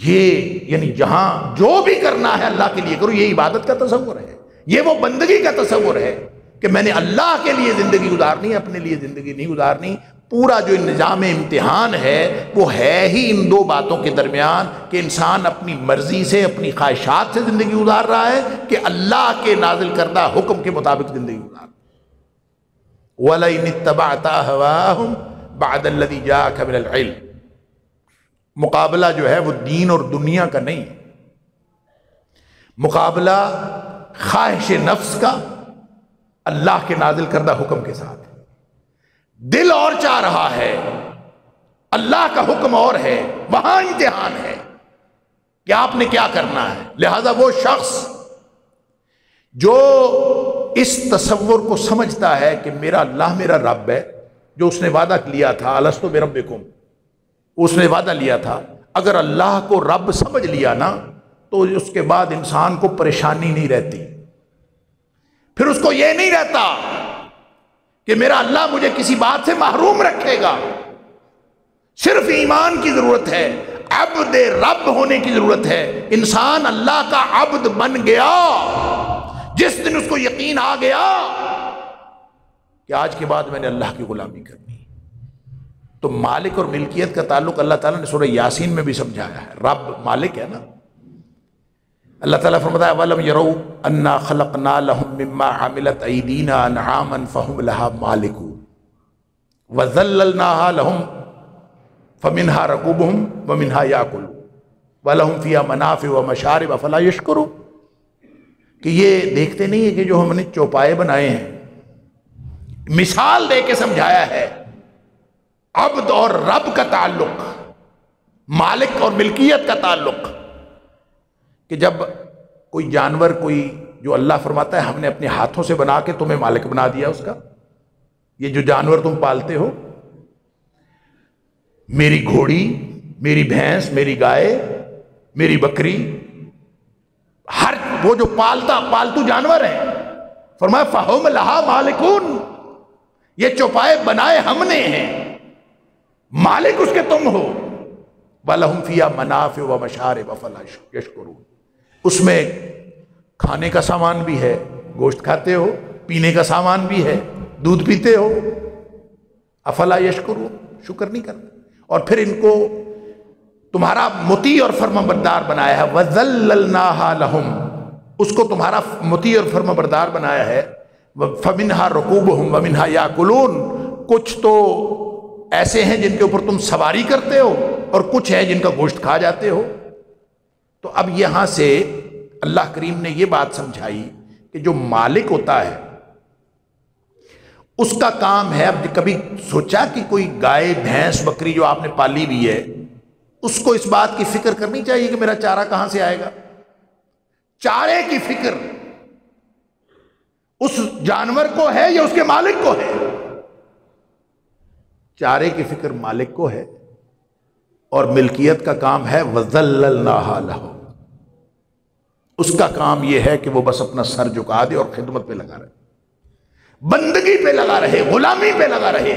یہ یعنی جہاں جو بھی کرنا ہے اللہ کے لیے کرو۔ یہ عبادت کا تصور ہے، یہ وہ بندگی کا تصور ہے کہ میں نے اللہ کے لیے زندگی گزارنی ہے، اپنے لیے زندگی نہیں گزارنی۔ پورا جو نظام امتحان ہے وہ ہے ہی ان دو باتوں کے درمیان کہ انسان اپنی مرضی سے، اپنی خواہشات سے زندگی گزار رہا ہے کہ اللہ کے نازل کردہ حکم کے مطابق زندگی گزار رہا ہے۔ وَلَئِنِ اتَّبَعْتَ أَهْوَاءَهُمْ بَعْدَ الَّذِي جَاءَكَ مِنَ الْعِلْمِ، مقابلہ جو ہے وہ دین اور دنیا کا نہیں، مقابلہ خواہش نفس کا اللہ کے نازل کردہ حکم کے ساتھ۔ دل اور چاہ رہا ہے، اللہ کا حکم اور ہے، وہاں امتحان ہے کہ آپ نے کیا کرنا ہے۔ لہذا وہ شخص جو اس تصور کو سمجھتا ہے کہ میرا اللہ میرا رب ہے، جو اس نے وعدہ لیا تھا الستو بربکم، اس نے وعدہ لیا تھا، اگر اللہ کو رب سمجھ لیا نا تو اس کے بعد انسان کو پریشانی نہیں رہتی، پھر اس کو یہ نہیں رہتا کہ میرا اللہ مجھے کسی بات سے محروم رکھے گا۔ صرف ایمان کی ضرورت ہے، عبد رب ہونے کی ضرورت ہے۔ انسان اللہ کا عبد بن گیا جس دن اس کو یقین آ گیا کہ آج کے بعد میں نے اللہ کی غلامی کرنی۔ تو مالک اور ملکیت کا تعلق اللہ تعالیٰ نے سورہ یاسین میں بھی سمجھایا ہے۔ رب مالک ہے نا، اللہ تعالیٰ فرماتا ہے وَلَمْ يَرَوْا أَنَّا خَلَقْنَا لَهُم مِّمَّا عَمِلَتْ أَيْدِينَا أَنْعَامًا فَهُمْ لَهَا مَالِكُونَ وَذَلَّلْنَاهَا لَهُمْ فَمِنْهَا رَكُوبُهُمْ وَمِنْهَا يَأْكُلُونَ وَلَهُمْ فِيهَا مَنَافِعُ وَمَشَارِبُ أَفَلَا يَشْكُرُونَ، کہ یہ دیکھتے نہیں ہے کہ جو ہم نے چوپائے بنائے ہیں، مثال دے کے سمجھایا ہے عبد اور رب کا تعلق، مالک اور ملکیت کا تعلق، کہ جب کوئی جانور، کوئی جو اللہ فرماتا ہے ہم نے اپنے ہاتھوں سے بنا کے تمہیں مالک بنا دیا اس کا، یہ جو جانور تم پالتے ہو، میری گھوڑی، میری بھینس، میری گائے، میری بکری، ہر وہ جو پالتو جانور ہیں، فرمایا فَهُمْ لَهَا مَالِكُونَ، یہ چوپائے بنائے ہم نے ہیں، مالک اس کے تم ہو۔ وَلَهُمْ فِيهَا مَنَافِعُ وَمَشَارِبُ أَفَلَا يَشْكُرُونَ، اس میں کھانے کا سامان بھی ہے، گوشت کھاتے ہو، پینے کا سامان بھی ہے، دودھ پیتے ہو، افلا یشکرون، شکر نہیں کرتے۔ اور پھر ان کو تمہارا مطیع اور فرمانبردار بنایا ہے، وَذَلَّلْنَاهَا لَهُمْ، اس کو تمہارا مطیع اور فرمانبردار بنایا ہے، فَمِنْهَا رَكُوبُهُمْ وَمِنْهَا يَأْكُلُونَ، کچھ تو ایسے ہیں جن کے اوپر تم سواری کرتے ہو اور کچھ ہیں جن کا گوشت کھا جاتے ہو۔ تو اب یہاں سے اللہ کریم نے یہ بات سمجھائی کہ جو مالک ہوتا ہے اس کا کام ہے، اب کبھی سوچا کہ کوئی گائے، بھینس، بکری جو آپ نے پالی بھی ہے، اس کو اس بات کی فکر کرنی چاہیے کہ میرا چارہ کہاں سے آئے گا؟ چارے کی فکر اس جانور کو ہے یا اس کے مالک کو ہے؟ چارے کی فکر مالک کو ہے، اور ملکیت کا کام ہے وَذَلَّلْنَاهَا لَهُ، اس کا کام یہ ہے کہ وہ بس اپنا سر جھکا دے اور خدمت پہ لگا رہے، بندگی پہ لگا رہے، غلامی پہ لگا رہے۔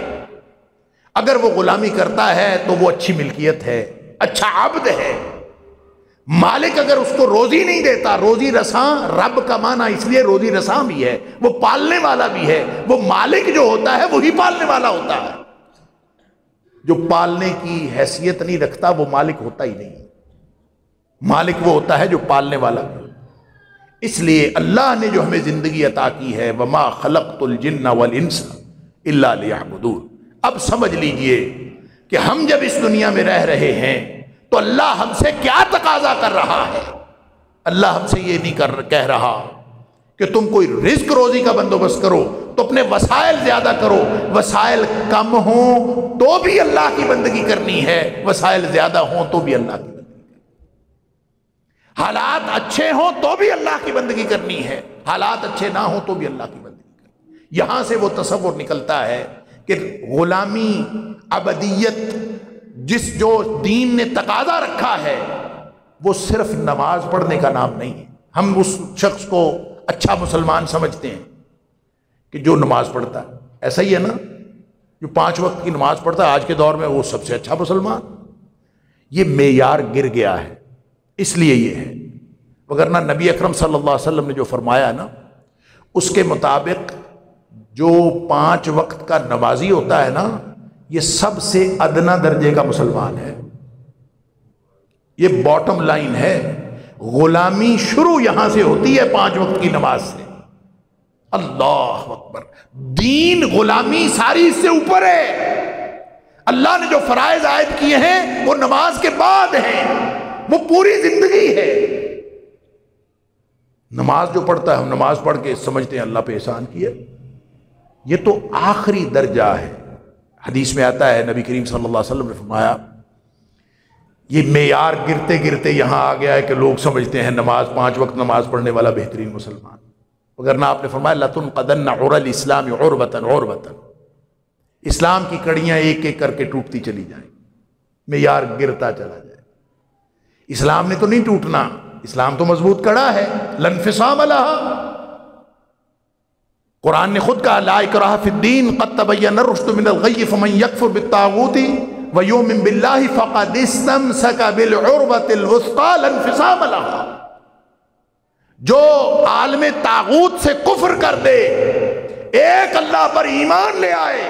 اگر وہ غلامی کرتا ہے تو وہ اچھی ملکیت ہے، اچھا عبد ہے۔ مالک اگر اس کو روزی نہیں دیتا، روزی رساں، رب کا معنی اس لیے روزی رساں بھی ہے، وہ پالنے والا بھی ہے، وہ مالک جو ہوتا ہے وہی پالنے والا ہوتا ہے۔ جو پالنے کی حیثیت نہیں رکھتا وہ مالک ہوتا ہی نہیں، مالک وہ ہوتا ہے جو پالنے والا بھی۔ اس لیے اللہ نے جو ہمیں زندگی عطا کی ہے، وَمَا خَلَقْتُ الْجِنَّ وَالْإِنسَ إِلَّا لِيَعْبُدُونَ، اب سمجھ لیجئے کہ ہم جب اس دنیا میں رہ رہے ہیں تو اللہ ہم سے کیا تقاضا کر رہا ہے۔ اللہ ہم سے یہ نہیں کہہ رہا کہ تم کوئی رزق روزی کا بندوبست کرو تو اپنے وسائل زیادہ کرو، وسائل کم ہوں تو بھی اللہ کی بندگی کرنی ہے، وسائل زیادہ ہوں تو بھی اللہ کی بندگی کرنی ہے، حالات اچھے ہوں تو بھی اللہ کی بندگی کرنی ہے، حالات اچھے نہ ہوں تو بھی اللہ کی بندگی کرنی ہے۔ یہاں سے وہ تصور نکلتا ہے کہ غلامی، عبدیت جو دین نے تقاضا رکھا ہے وہ صرف نماز پڑھنے کا نام نہیں ہے۔ ہم اس شخص کو اچھا مسلمان سمجھتے ہیں کہ جو نماز پڑھتا ہے، ایسا ہی ہے نا، جو 5 وقت کی نماز پڑھتا ہے آج کے دور میں وہ سب سے اچھا مسلمان۔ یہ معیار گر گیا ہے، اس لیے یہ ہے، وگرنہ نبی اکرم صلی اللہ علیہ وسلم نے جو فرمایا نا اس کے مطابق جو 5 وقت کا نمازی ہوتا ہے نا یہ سب سے ادنا درجے کا مسلمان ہے، یہ باٹم لائن ہے۔ غلامی شروع یہاں سے ہوتی ہے 5 وقت کی نماز سے۔ اللہ اکبر، دین غلامی ساری اس سے اوپر ہے۔ اللہ نے جو فرائض عائد کیے ہیں وہ نماز کے بعد ہیں، وہ پوری زندگی ہے۔ نماز جو پڑھتا ہے، ہم نماز پڑھ کے سمجھتے ہیں اللہ پہ احسان کیا، یہ تو آخری درجہ ہے۔ حدیث میں آتا ہے نبی کریم صلی اللہ علیہ وسلم نے فرمایا یہ معیار گرتے گرتے یہاں آ گیا ہے کہ لوگ سمجھتے ہیں نماز 5 وقت نماز پڑھنے والا بہترین مسلمان، وگرنہ آپ نے فرمایا لَتُنْقَضَنَّ عُرَى الْإِسْلَامِ عُرْوَةً عُرْوَةً، اسلام کی کڑیاں ایک ایک کر کے ٹوٹتی چلی جائیں، معیار گرتا چلا جائے۔ اسلام نے تو نہیں ٹوٹنا، اسلام تو مضبوط کڑا ہے، لَا انْفِصَامَ لَهَا۔ قرآن نے خود کہا لا اکراہ فی الدین قد تبین الرشد من الغی فمن یکفر بالطاغوت ویؤمن باللہ فقد استمسک بالعروۃ الوثقی لا انفصام لها۔ جو عالم طاغوت سے کفر کر دے، ایک اللہ پر ایمان لے آئے،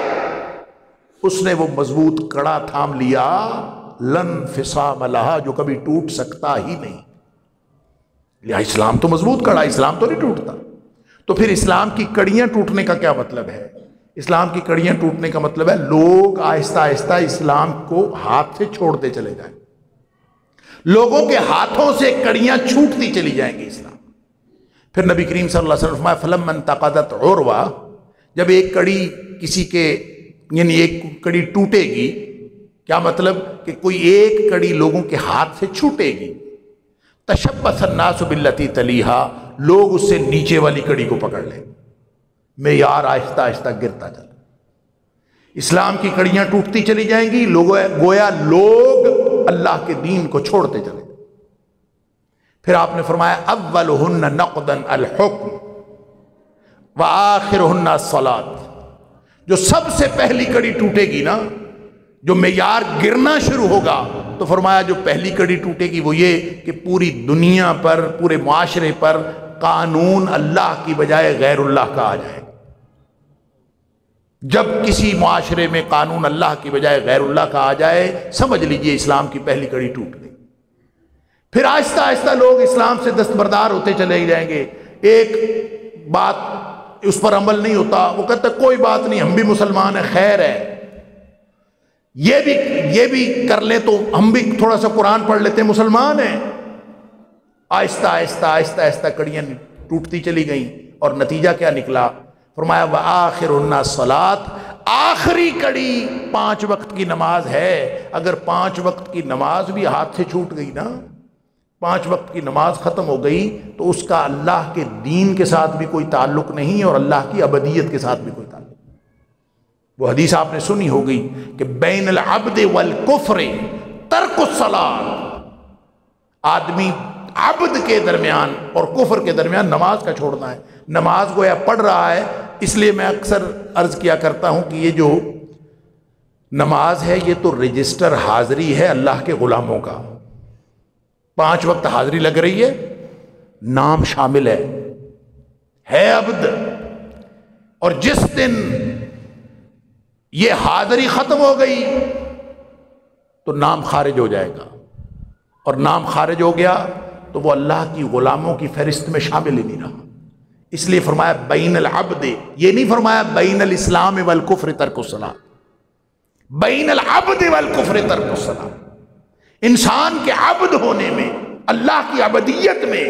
اس نے وہ مضبوط کڑا تھام لیا، لن انفصام لها، جو کبھی ٹوٹ سکتا ہی نہیں۔ لہٰذا اسلام تو مضبوط کڑا، اسلام تو نہیں ٹوٹتا۔ تو پھر اسلام کی کڑیاں ٹوٹنے کا کیا مطلب ہے؟ اسلام کی کڑیاں ٹوٹنے کا مطلب ہے لوگ آہستہ آہستہ اسلام کو ہاتھ سے چھوڑتے چلے جائیں، لوگوں کے ہاتھوں سے کڑیاں چھوٹتی چلی جائیں گی اسلام۔ پھر نبی کریم صلی اللہ علیہ وسلم فرمایا فَلَمَّا انْتَقَضَتْ عُرْوَةٌ، جب ایک کڑی کسی کے یعنی ایک کڑی ٹوٹے گی، کیا مطلب کہ کوئی ایک کڑی لوگوں کے ہاتھ سے چھوٹے گی، تشبث الناس باللتی تلیہا، لوگ اس سے نیچے والی کڑی کو پکڑ لیں، معیار آہستہ آہستہ گرتا چلا۔ اسلام کی کڑیاں ٹوٹتی چلی جائیں گی، گویا لوگ اللہ کے دین کو چھوڑتے چلے۔ پھر آپ نے فرمایا اولہن نقضا الحکم وآخرہن الصلاۃ، جو سب سے پہلی کڑی ٹوٹے گی نا، جو معیار گرنا شروع ہوگا، تو فرمایا جو پہلی کڑی ٹوٹے گی وہ یہ کہ پوری دنیا پر، پورے معاشرے پر قانون اللہ کی بجائے غیر اللہ کا آ جائے۔ جب کسی معاشرے میں قانون اللہ کی بجائے غیر اللہ کا آ جائے، سمجھ لیجئے اسلام کی پہلی کڑی ٹوٹ گئی۔ پھر آہستہ آہستہ لوگ اسلام سے دستبردار ہوتے چلے جائیں گے۔ ایک بات اس پر عمل نہیں ہوتا، وہ کہتا ہے کوئی بات نہیں، ہم بھی مسلمان ہیں، خیر ہے، یہ بھی کر لیں تو ہم بھی تھوڑا سا قرآن پڑھ لیتے ہیں، مسلمان ہیں۔ آہستہ آہستہ آہستہ آہستہ کڑیاں ٹوٹتی چلی گئیں، اور نتیجہ کیا نکلا؟ فرمایا وآخرہن الصلاۃ، آخری کڑی 5 وقت کی نماز ہے۔ اگر 5 وقت کی نماز بھی ہاتھ سے چھوٹ گئی نا، 5 وقت کی نماز ختم ہو گئی، تو اس کا اللہ کے دین کے ساتھ بھی کوئی تعلق نہیں اور اللہ کی ابدیت کے ساتھ بھی کوئی تعلق نہیں۔ وہ حدیث آپ نے سنی ہوگی کہ بین العبد والکفر ترک الصلاۃ، آدمی عبد کے درمیان اور کفر کے درمیان نماز کا چھوڑنا ہے۔ نماز گویا پڑھ رہا ہے، اس لیے میں اکثر عرض کیا کرتا ہوں کہ یہ جو نماز ہے یہ تو رجسٹر حاضری ہے اللہ کے غلاموں کا۔ 5 وقت حاضری لگ رہی ہے، نام شامل ہے عبد، اور جس دن یہ حاضری ختم ہو گئی تو نام خارج ہو جائے گا، اور نام خارج ہو گیا تو وہ اللہ کی غلاموں کی فہرست میں شامل ہی نہیں رہا۔ اس لیے فرمایا بین العبد، یہ نہیں فرمایا بین الاسلام والکفر ترک الصلاۃ، بین العبد والکفر ترک الصلاۃ۔ انسان کے عبد ہونے میں اللہ کی عبدیت میں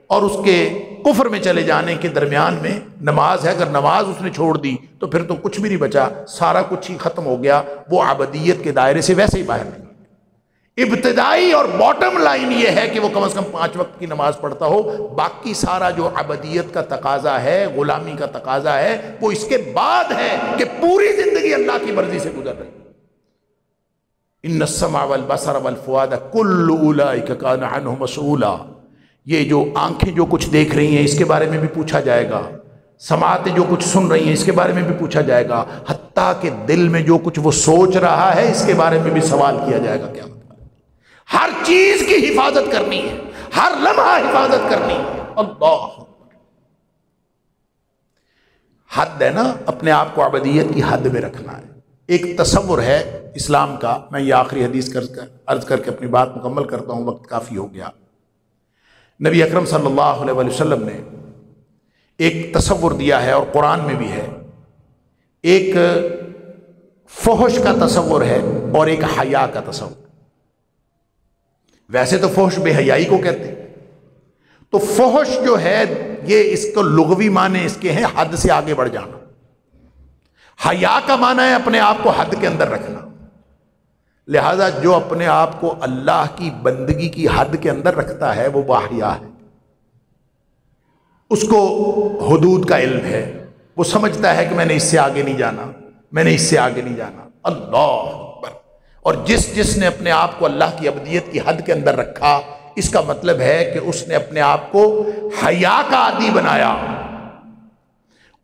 اور اس کے کفر میں چلے جانے کے درمیان میں نماز ہے. اگر نماز اس نے چھوڑ دی تو پھر تو کچھ بھی نہیں بچا، سارا کچھ ہی ختم ہو گیا، وہ عبدیت کے دائرے سے ویسے ہی باہر نہیں. ابتدائی اور باٹم لائن یہ ہے کہ وہ کم از کم 5 وقت کی نماز پڑھتا ہو. باقی سارا جو عبدیت کا تقاضا ہے، غلامی کا تقاضا ہے، وہ اس کے بعد ہے کہ پوری زندگی اللہ کی مرضی سے گزر رہی. ان السمع والبصر والفؤاد کل اولئک کان عنہ مسئولا. یہ جو آنکھیں جو کچھ دیکھ رہی ہیں اس کے بارے میں بھی پوچھا جائے گا، سماعتیں جو کچھ سن رہی ہیں اس کے بارے میں بھی پوچھا جائے گا، حتیٰ کہ دل میں جو کچھ وہ سوچ رہا ہے اس کے بارے میں بھی سوال کیا جائے گا. کیا ہر چیز کی حفاظت کرنی ہے، ہر لمحہ حفاظت کرنی ہے. اللہ حد ہے نا، اپنے آپ کو عبدیت کی حد میں رکھنا ہے. ایک تصور ہے اسلام کا، میں یہ آخری حدیث عرض کر کے اپنی بات مکمل کرتا ہوں، وقت کافی ہو گیا. نبی اکرم صلی اللہ علیہ وسلم نے ایک تصور دیا ہے اور قرآن میں بھی ہے. ایک فحش کا تصور ہے اور ایک حیا کا تصور. ویسے تو فحش بے حیائی کو کہتے ہیں، تو فحش جو ہے یہ اس کو لغوی معنی اس کے ہیں حد سے آگے بڑھ جانا. حیا کا معنی ہے اپنے آپ کو حد کے اندر رکھنا. لہذا جو اپنے آپ کو اللہ کی بندگی کی حد کے اندر رکھتا ہے وہ باحیا ہے. اس کو حدود کا علم ہے، وہ سمجھتا ہے کہ میں نے اس سے آگے نہیں جانا، میں نے اس سے آگے نہیں جانا. اللہ اکبر. اور جس نے اپنے آپ کو اللہ کی عبدیت کی حد کے اندر رکھا، اس کا مطلب ہے کہ اس نے اپنے آپ کو حیا کا عادی بنایا.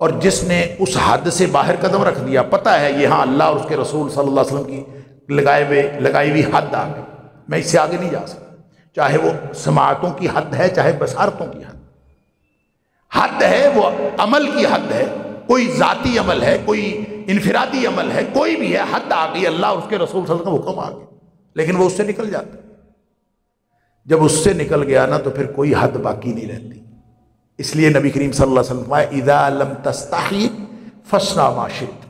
اور جس نے اس حد سے باہر قدم رکھ دیا، پتہ ہے یہاں اللہ اور اس کے رسول صلی اللہ علیہ وسلم کی لگائی ہوئی حد آ گئی، میں اس سے آگے نہیں جا سکتا. چاہے وہ سماعتوں کی حد ہے، چاہے بصارتوں کی حد ہے، وہ عمل کی حد ہے، کوئی ذاتی عمل ہے، کوئی انفرادی عمل ہے، کوئی بھی ہے، حد آ گئی، اللہ اور اس کے رسول صلی اللہ علیہ وسلم کا حکم آ گیا. لیکن وہ اس سے نکل جاتا ہے. جب اس سے نکل گیا نا تو پھر کوئی حد باقی نہیں رہتی. اس لیے نبی کریم صلی اللہ علیہ وسلم فرمایا اذا لم تستحی فاصنع ما شئت.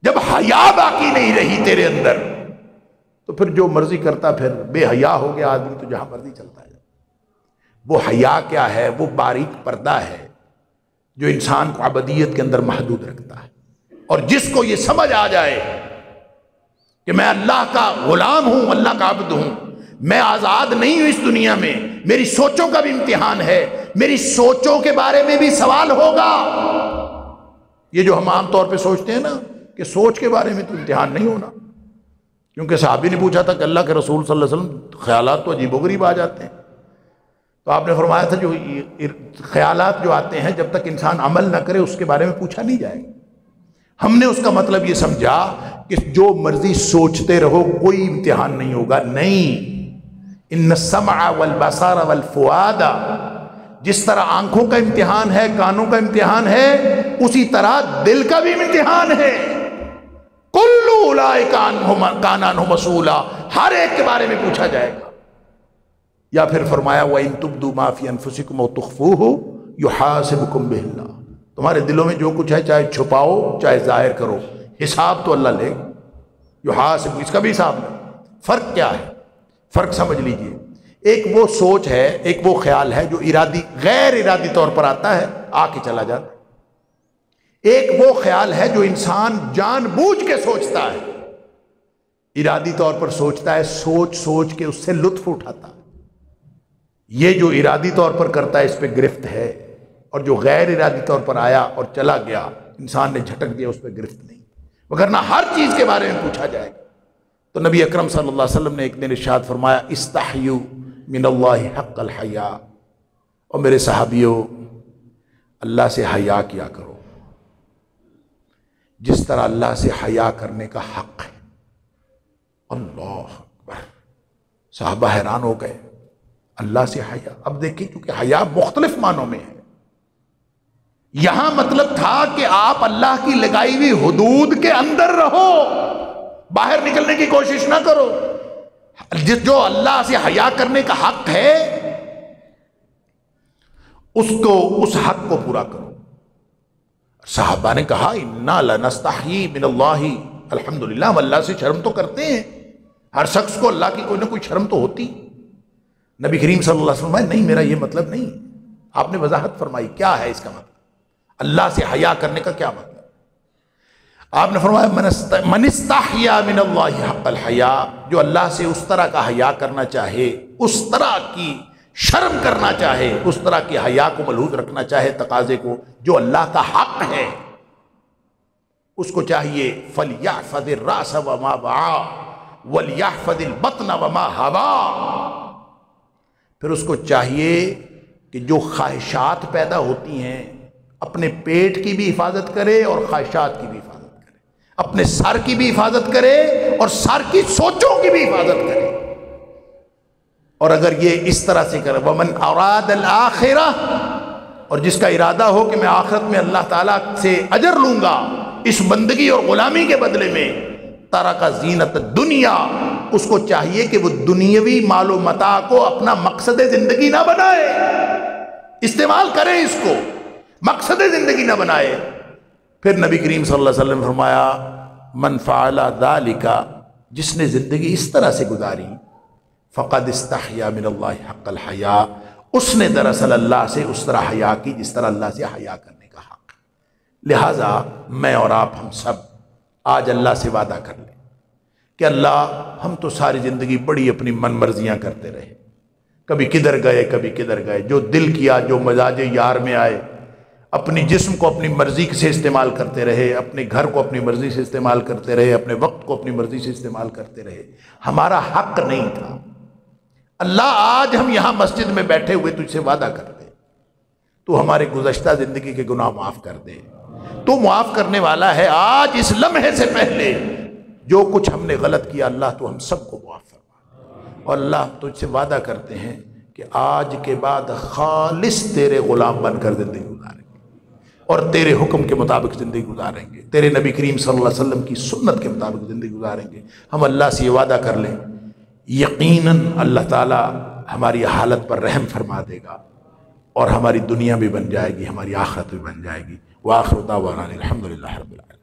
جب حیا باقی نہیں رہی تیرے اندر تو پھر جو مرضی کرتا، پھر بے حیا ہو گیا آدمی تو جہاں مرضی چلتا ہے. وہ حیا کیا ہے؟ وہ باریک پردہ ہے جو انسان کو عبدیت کے اندر محدود رکھتا ہے. اور جس کو یہ سمجھ آ جائے کہ میں اللہ کا غلام ہوں، اللہ کا عبد ہوں، میں آزاد نہیں ہوں اس دنیا میں، میری سوچوں کا بھی امتحان ہے، میری سوچوں کے بارے میں بھی سوال ہوگا. یہ جو ہم عام طور پہ سوچتے ہیں نا کہ سوچ کے بارے میں تو امتحان نہیں ہونا، کیونکہ صحابی نے پوچھا تھا کہ اللہ کے رسول صلی اللہ علیہ وسلم خیالات تو عجیب و غریب آ جاتے ہیں. تو آپ نے فرمایا تھا جو خیالات جو آتے ہیں جب تک انسان عمل نہ کرے اس کے بارے میں پوچھا نہیں جائے گا. ہم نے اس کا مطلب یہ سمجھا کہ جو مرضی سوچتے رہو کوئی امتحان نہیں ہوگا. نہیں، ان السمع والبصر والفؤاد، جس طرح آنکھوں کا امتحان ہے، کانوں کا امتحان ہے، اسی طرح دل کا بھی امتحان ہے. کل اولئک کان عنہ مسئولا، ہر ایک کے بارے میں پوچھا جائے گا. یا پھر فرمایا وَإِن تُبْدُوا مَا فِي أَنفُسِكُمْ أَوْ تُخْفُوهُ يُحَاسِبْكُم بِهِ اللَّهُ. تمہارے دلوں میں جو کچھ ہے چاہے چھپاؤ چاہے ظاہر کرو، حساب تو اللہ لے گا. یحاسب، اس کا بھی حساب لے. فرق کیا ہے؟ فرق سمجھ لیجئے. ایک وہ سوچ ہے، ایک وہ خیال ہے جو غیر ارادی طور پر آتا ہے، آ کے چلا جاتا ہے. ایک وہ خیال ہے جو انسان جان بوجھ کے سوچتا ہے، ارادی طور پر سوچتا ہے، سوچ کے اس سے لطف اٹھاتا ہے. یہ جو ارادی طور پر کرتا ہے اس پہ گرفت ہے، اور جو غیر ارادی طور پر آیا اور چلا گیا، انسان نے جھٹک دیا، اس پہ گرفت نہیں. وگرنہ ہر چیز کے بارے میں پوچھا جائے گا. تو نبی اکرم صلی اللہ علیہ وسلم نے ایک دن ارشاد فرمایا استحیوا من اللہ حق الحیا. اور میرے صحابیوں، اللہ سے حیا کیا کرو جس طرح اللہ سے حیا کرنے کا حق ہے. اللہ اکبر. صحابہ حیران ہو گئے، اللہ سے حیا. اب دیکھیں کیونکہ حیا مختلف معنوں میں ہے. یہاں مطلب تھا کہ آپ اللہ کی لگائی ہوئی حدود کے اندر رہو، باہر نکلنے کی کوشش نہ کرو. جو اللہ سے حیا کرنے کا حق ہے اس حق کو پورا کرو. صحابہ نے کہا انا لنستحیی من اللہ، الحمدللہ ہم اللہ سے شرم تو کرتے ہیں. ہر شخص کو اللہ کی کوئی نہ کوئی شرم تو ہوتی. نبی کریم صلی اللہ علیہ وسلم نہیں، میرا یہ مطلب نہیں۔ آپ نے وضاحت فرمائی کیا ہے اس کا مطلب، اللہ سے حیا کرنے کا کیا مطلب؟ آپ نے فرمایا من استحیا من اللہ حق الحیا، جو اللہ سے اس طرح کا حیا کرنا چاہے، اس طرح کی شرم کرنا چاہے، اس طرح کی حیا کو ملحوظ رکھنا چاہے، تقاضے کو جو اللہ کا حق ہے، اس کو چاہیے فَلْيَحْفَظِ الرَّأْسَ وَمَا وَعَا وَلْيَحْفَظِ الْبَطْنَ وَمَا هَوَا۔ پھر اس کو چاہیے کہ جو خواہشات پیدا ہوتی ہیں اپنے پیٹ کی بھی حفاظت کرے اور خواہشات کی بھی حفاظت کرے، اپنے سر کی بھی حفاظت کرے اور سر کی سوچوں کی بھی حفاظت کرے۔ اور اگر یہ اس طرح سے کرے وَمَنْ أَرَادَ الْآخِرَةَ، اور جس کا ارادہ ہو کہ میں آخرت میں اللہ تعالیٰ سے اجر لوں گا اس بندگی اور غلامی کے بدلے میں، ترک زینت الدنیا، اس کو چاہیے کہ وہ دنیاوی مال و متاع کو اپنا مقصد زندگی نہ بنائے، استعمال کرے اس کو، مقصد زندگی نہ بنائے۔ پھر نبی کریم صلی اللہ علیہ وسلم نے فرمایا من فعل ذلک، جس نے زندگی اس طرح سے گزاری، فقد استحیا من اللہ حق الحیا، اس نے دراصل اللہ سے اس طرح حیا کی جس طرح اللہ سے حیا کرنے کا حق۔ لہٰذا میں اور آپ ہم سب آج اللہ سے وعدہ کر لیں کہ اللہ، ہم تو ساری زندگی بڑی اپنی من مرضیاں کرتے رہے، کبھی کدھر گئے کبھی کدھر گئے، جو دل کیا، جو مزاج یار میں آئے، اپنی جسم کو اپنی مرضی سے استعمال کرتے رہے، اپنے گھر کو اپنی مرضی سے استعمال کرتے رہے، اپنے وقت کو اپنی مرضی سے استعمال کرتے رہے، ہمارا حق نہیں تھا۔ اللہ آج ہم یہاں مسجد میں بیٹھے ہوئے تجھ سے وعدہ کرتے، تو ہمارے گزشتہ زندگی کے گناہ معاف کر دے، تو معاف کرنے والا ہے۔ آج اس لمحے سے پہلے جو کچھ ہم نے غلط کیا، اللہ تو ہم سب کو معاف فرما۔ اور اللہ تجھ سے وعدہ کرتے ہیں کہ آج کے بعد خالص تیرے غلام بن کر زندگی گزاریں گے اور تیرے حکم کے مطابق زندگی گزاریں گے، تیرے نبی کریم صلی اللہ علیہ وسلم کی سنت کے مطابق زندگی گزاریں گے۔ ہم اللہ سے یہ وعدہ کر لیں، یقیناً اللہ تعالیٰ ہماری حالت پر رحم فرما دے گا اور ہماری دنیا بھی بن جائے گی، ہماری آخرت بھی بن جائے گی۔ وآخر دعوانا الحمدللہ رب العالمین۔